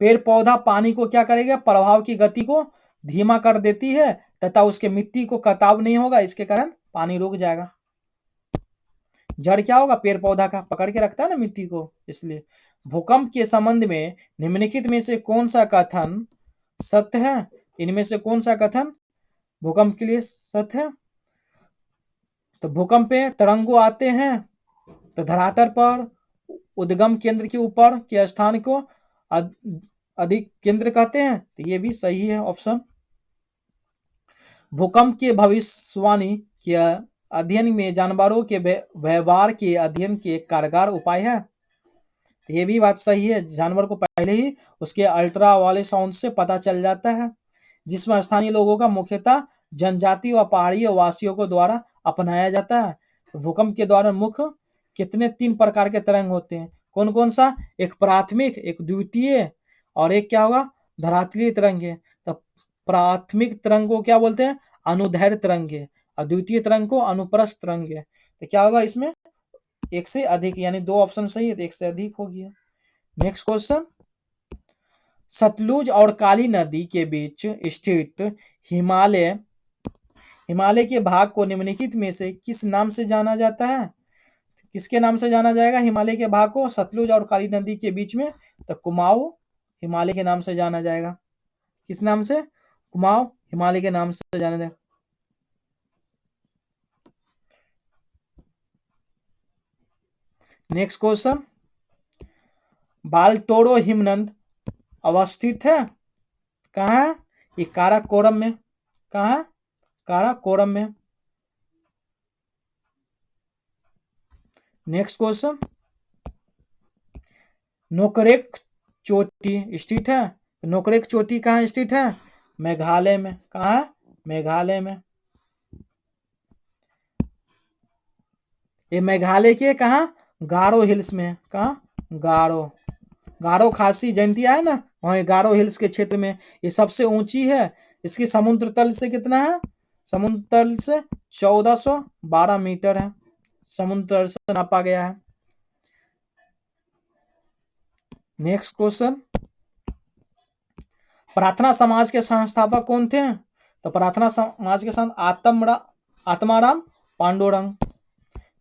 पेड़ पौधा पानी को क्या करेगा? प्रवाह की गति को धीमा कर देती है तथा उसके मिट्टी को कटाव नहीं होगा, इसके कारण पानी रुक जाएगा। जड़ क्या होगा? पेड़ पौधा का पकड़ के रखता है ना मिट्टी को, इसलिए। भूकंप के संबंध में निम्नलिखित में से कौन सा कथन सत्य है? इनमें से कौन सा कथन भूकंप के लिए सत्य है? तो भूकंप में तरंगों आते हैं तो धरातल पर उद्गम केंद्र के ऊपर के स्थान को अधिक केंद्र कहते हैं। तो ये भी सही है ऑप्शन। भूकंप की भविष्यवाणी की अध्ययन में जानवरों के व्यवहार के अध्ययन के एक कारगर उपाय है। ये भी बात सही है, जानवर को पहले ही उसके अल्ट्रा वाले साउंड से पता चल जाता है, जिसमें स्थानीय लोगों का मुख्यतः जनजाति व पहाड़ी वासियों को द्वारा अपनाया जाता है। भूकंप के दौरान मुख्य कितने 3 प्रकार के तरंग होते हैं? कौन कौन सा? एक प्राथमिक, एक द्वितीय और एक क्या होगा? धरातलीय तरंग है। तो प्राथमिक तरंग को क्या बोलते हैं? अनुदैर्ध्य तरंग है, और द्वितीय तरंग को अनुप्रस्थ तरंग है। तो क्या होगा इसमें? एक से अधिक, यानी 2 ऑप्शन सही है तो एक से अधिक हो गया। नेक्स्ट क्वेश्चन, सतलुज और काली नदी के बीच स्थित हिमालय के भाग को निम्नलिखित में से किस नाम से जाना जाता है? किसके नाम से जाना जाएगा हिमालय के भाग को सतलुज और काली नदी के बीच में? तो कुमाऊं हिमालय के नाम से जाना जाएगा। किस नाम से? कुमाऊं हिमालय के नाम से जाना जाएगा। नेक्स्ट क्वेश्चन, बालटोरो हिमनद अवस्थित है कहाँ है? ये काराकोरम में। कहाँ है? काराकोरम में। नेक्स्ट क्वेश्चन, नोकरेक चोटी स्थित है। नोकरेक चोटी कहाँ स्थित है? मेघालय में। कहाँ है? मेघालय में। ये मेघालय के कहाँ? गारो हिल्स में। कहाँ? गारो खासी जयंतिया है ना, वहाँ गारो हिल्स के क्षेत्र में ये सबसे ऊंची है। इसकी समुद्र तल से कितना है? समुद्र तल से 1412 मीटर है, समुद्र तल से नापा गया है। नेक्स्ट क्वेश्चन, प्रार्थना समाज के संस्थापक कौन थे? तो प्रार्थना समाज के संत आत्माराम पांडुरंग।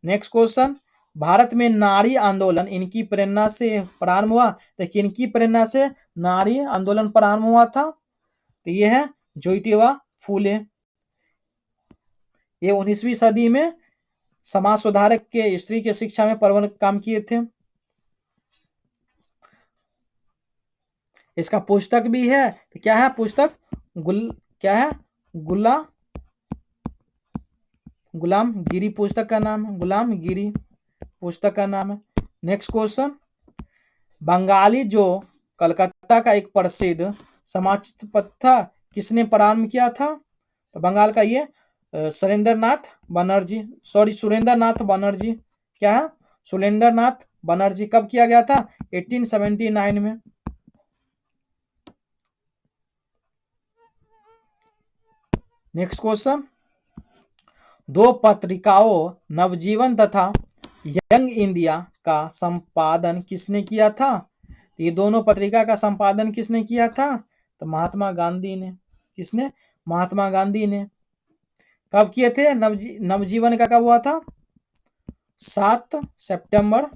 नेक्स्ट क्वेश्चन, भारत में नारी आंदोलन इनकी प्रेरणा से प्रारंभ हुआ। तो किनकी प्रेरणा से नारी आंदोलन प्रारंभ हुआ था? तो ये है ज्योतिबा फूले। ये 19वीं सदी में समाज सुधारक के स्त्री के शिक्षा में प्रबल काम किए थे। इसका पुस्तक भी है। तो क्या है पुस्तक? क्या है? गुलाम गिरी पुस्तक का नाम है। गुलाम गिरी पुस्तक का नाम है। नेक्स्ट क्वेश्चन, बंगाली जो कलकत्ता का एक प्रसिद्ध समाज पत्र था, किसने प्रारंभ किया था? तो बंगाल का ये सुरेंद्र नाथ बनर्जी। क्या है? सुरेंद्र नाथ बनर्जी। कब किया गया था? 1879 में। नेक्स्ट क्वेश्चन, 2 पत्रिकाओं नवजीवन तथा यंग इंडिया का संपादन किसने किया था? ये दोनों पत्रिका का संपादन किसने किया था? तो महात्मा गांधी ने। किसने? महात्मा गांधी ने। कब किए थे? नवजीवन का कब हुआ था? 7 सितंबर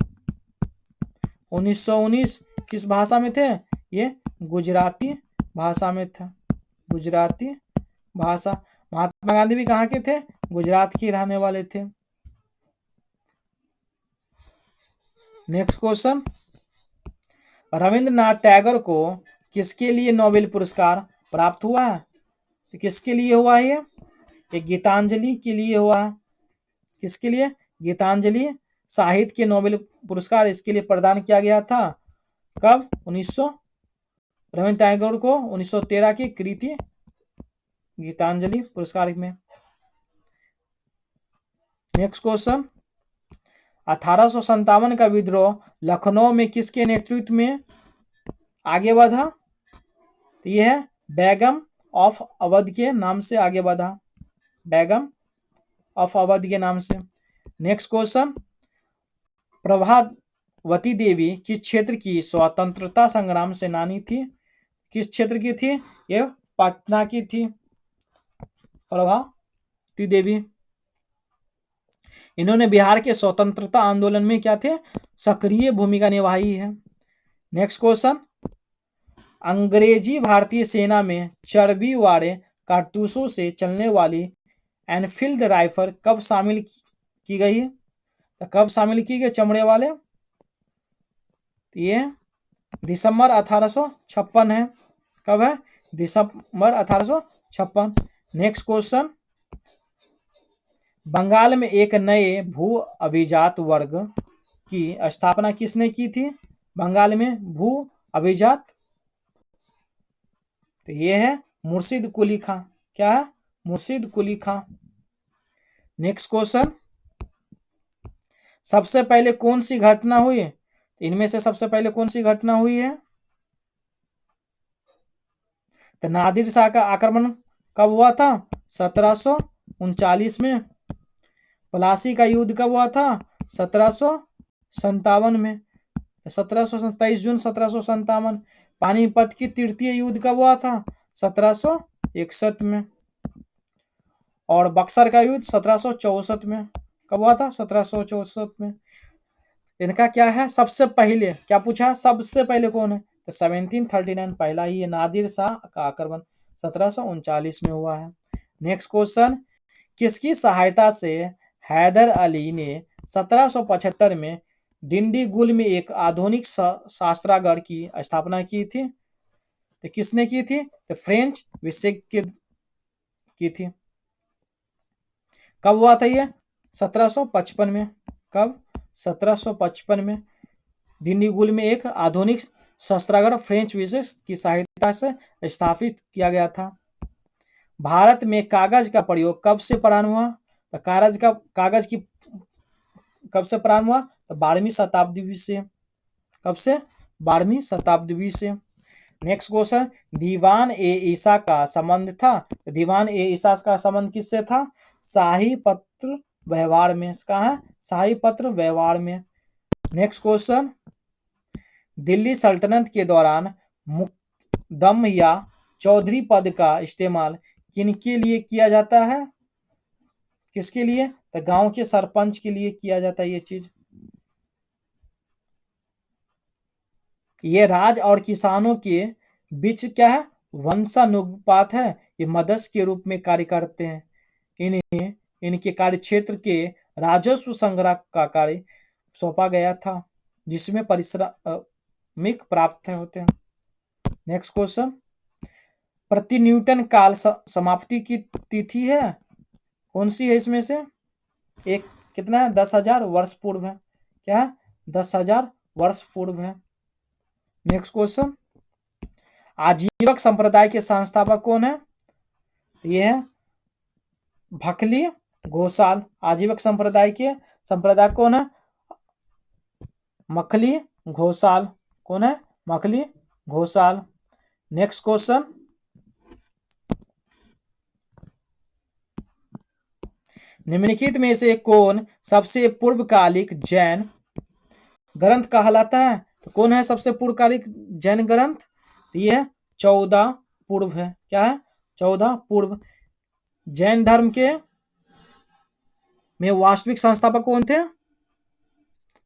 1919। किस भाषा में थे? ये गुजराती भाषा में था। गुजराती भाषा। महात्मा गांधी भी कहाँ के थे? गुजरात के रहने वाले थे। नेक्स्ट क्वेश्चन, रविंद्रनाथ टैगोर को किसके लिए नोबेल पुरस्कार प्राप्त हुआ है? तो किसके लिए हुआ है ये? गीतांजलि के लिए हुआ है। किसके लिए? गीतांजलि साहित्य के नोबेल पुरस्कार इसके लिए प्रदान किया गया था। कब? रविंद्रनाथ टैगोर को 1913 की कृति गीतांजलि पुरस्कार में। नेक्स्ट क्वेश्चन, 1857 का विद्रोह लखनऊ में किसके नेतृत्व में आगे बढ़ा? तो यह है बेगम ऑफ अवध के नाम से आगे बढ़ा। बेगम ऑफ अवध के नाम से। नेक्स्ट क्वेश्चन, प्रभावती देवी किस क्षेत्र की स्वतंत्रता संग्राम सेनानी थी? किस क्षेत्र की थी? ये पटना की थी प्रभावती देवी। इन्होंने बिहार के स्वतंत्रता आंदोलन में क्या थे? सक्रिय भूमिका निभाई है। नेक्स्ट क्वेश्चन, अंग्रेजी भारतीय सेना में चर्बी वाले कारतूसों से चलने वाली एनफील्ड राइफल कब शामिल की गई है? तो कब शामिल की गई चमड़े वाले? ये दिसंबर 1856 है। कब है? दिसंबर 1856। नेक्स्ट क्वेश्चन, बंगाल में एक नए भू अभिजात वर्ग की स्थापना किसने की थी? बंगाल में भू अभिजात, तो ये है मुर्शिद कुली खां। क्या है? मुर्शिद कुली खां। नेक्स्ट क्वेश्चन, सबसे पहले कौन सी घटना हुई? इनमें से सबसे पहले कौन सी घटना हुई है? तो नादिर शाह का आक्रमण कब हुआ था? 1739 में। प्लासी का युद्ध कब हुआ था? 1757 में। 23 जून 1757। पानीपत की तृतीय युद्ध कब हुआ था? 1761 में। और बक्सर का युद्ध 1764 में। कब हुआ था? 1764 में। इनका क्या है? सबसे पहले क्या पूछा? सबसे पहले कौन है? तो 1739 पहला ही है, नादिर शाह का आक्रमण 1739 में हुआ है। नेक्स्ट क्वेश्चन, किसकी सहायता से हैदर अली ने 1775 में डिंडीगुल में एक आधुनिक शस्त्रागार की स्थापना की थी? तो किसने की थी? तो फ्रेंच विशेष की थी। कब हुआ था ये? 1755 में। कब? 1755 में डिंडीगुल में एक आधुनिक शस्त्रागार फ्रेंच विशेष की सहायता से स्थापित किया गया था। भारत में कागज का प्रयोग कब से प्रारंभ हुआ? तो कागज की कब से प्रारंभ हुआ? तो 12वीं शताब्दी से। कब से? 12वीं शताब्दी से। नेक्स्ट क्वेश्चन, दीवान ए ईसा का संबंध था? दीवान ए ईसा का संबंध किससे था? शाही पत्र व्यवहार में। कहा है? शाही पत्र व्यवहार में। नेक्स्ट क्वेश्चन, दिल्ली सल्तनत के दौरान मुकदम या चौधरी पद का इस्तेमाल किनके लिए किया जाता है? किसके लिए? तो गांव के सरपंच के लिए किया जाता है ये चीज। ये राज और किसानों के बीच क्या है? वंशानुपात है। ये मध्यस्थ के रूप में कार्य करते हैं। इन्हें इनके कार्य क्षेत्र के राजस्व संग्रह का कार्य सौंपा गया था, जिसमें पारिश्रमिक प्राप्त होते हैं। नेक्स्ट क्वेश्चन, प्रति न्यूटन काल समाप्ति की तिथि है? कौन सी है इसमें से? एक कितना है? 10,000 वर्ष पूर्व है। क्या है? 10,000 वर्ष पूर्व है। नेक्स्ट क्वेश्चन, आजीवक संप्रदाय के संस्थापक कौन है? ये है मखली घोषाल। आजीवक संप्रदाय के संप्रदाय कौन है? मखली घोषाल। कौन है? मखली घोषाल। नेक्स्ट क्वेश्चन, निम्नलिखित में से कौन सबसे पूर्वकालिक जैन ग्रंथ कहलाता है? तो कौन है सबसे पूर्वकालिक जैन ग्रंथ? तो ये 14 पूर्व है। क्या है? 14 पूर्व। जैन धर्म के में वास्तविक संस्थापक कौन थे?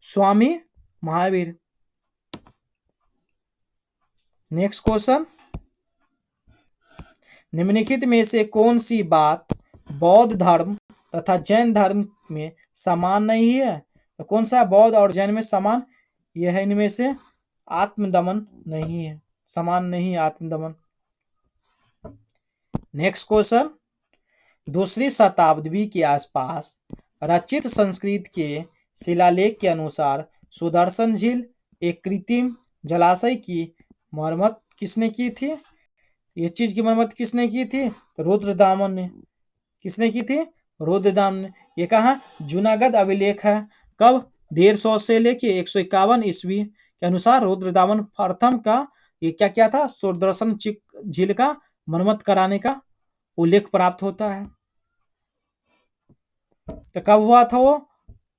स्वामी महावीर। नेक्स्ट क्वेश्चन, निम्नलिखित में से कौन सी बात बौद्ध धर्म तथा जैन धर्म में समान नहीं है? तो कौन सा बौद्ध और जैन में समान? यह है इनमें से आत्मदमन नहीं है, समान नहीं आत्मदमन। नेक्स्ट क्वेश्चन, दूसरी शताब्दी के आसपास रचित संस्कृत के शिलालेख के अनुसार सुदर्शन झील एक कृत्रिम जलाशय की मरम्मत किसने की थी? ये चीज की मरम्मत किसने की थी? रुद्रदामन ने। किसने की थी? रुद्रदामन ने। ये कहा? जूनागढ़ अभिलेख है। कब? 150 से लेके 151 ईस्वी के अनुसार रुद्रदामन प्रथम का ये क्या क्या था? सुदर्शन झील का मरम्मत कराने का उल्लेख प्राप्त होता है। तो कब हुआ था वो?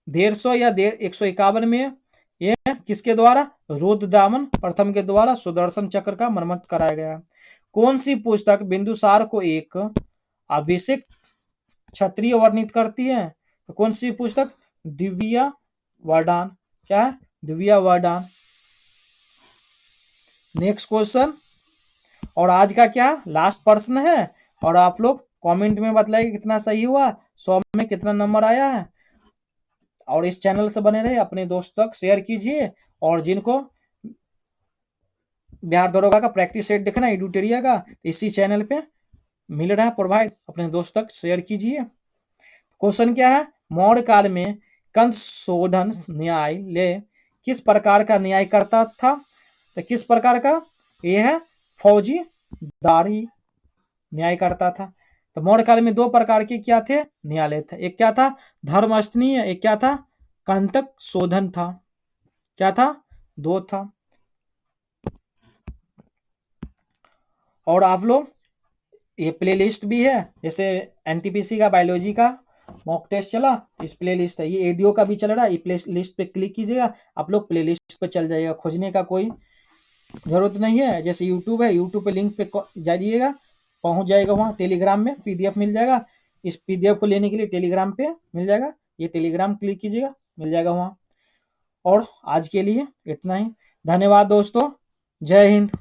150 या 151 में। ये किसके द्वारा? रुद्रदामन प्रथम के द्वारा सुदर्शन चक्र का मरम्मत कराया गया। कौन सी पुस्तक बिंदुसार को एक अभिषेक क्षत्रिय वर्णित करती है? तो कौन सी पुस्तक? दिव्या वरदान। क्या है? दिव्या वरदान। नेक्स्ट क्वेश्चन, और आज का क्या लास्ट प्रश्न है, और आप लोग कमेंट में बताइए कितना सही हुआ, 100 में कितना नंबर आया है। और इस चैनल से बने रहे, अपने दोस्तों तक शेयर कीजिए। और जिनको बिहार दरोगा का प्रैक्टिस सेट देखना एडुटेरिया का, इसी चैनल पे मिल रहा है प्रोवाइड, अपने दोस्त तक शेयर कीजिए। क्वेश्चन क्या है, मौर्य काल में कंस शोधन न्यायालय किस प्रकार का न्याय करता था? तो किस प्रकार का? ये है फौजीदारी न्याय करता था। तो मौर्य काल में दो प्रकार के क्या थे? न्यायालय था। एक क्या था? धर्मस्थनीय, एक क्या था? कंटक शोधन था। क्या था? दो था। और आप लोग ये प्लेलिस्ट भी है, जैसे एनटीपीसी का बायोलॉजी का मॉक टेस्ट चला, इस प्लेलिस्ट है, ये एडीओ का भी चल रहा है, ये प्ले लिस्ट पे क्लिक कीजिएगा, आप लोग प्लेलिस्ट पे चल जाइएगा, खोजने का कोई जरूरत नहीं है। जैसे यूट्यूब है, यूट्यूब पे लिंक पे जाइएगा, पहुंच जाएगा, वहाँ टेलीग्राम में पीडीएफ मिल जाएगा। इस पीडीएफ को लेने के लिए टेलीग्राम पे मिल जाएगा, ये टेलीग्राम क्लिक कीजिएगा, मिल जाएगा वहाँ। और आज के लिए इतना ही, धन्यवाद दोस्तों, जय हिंद।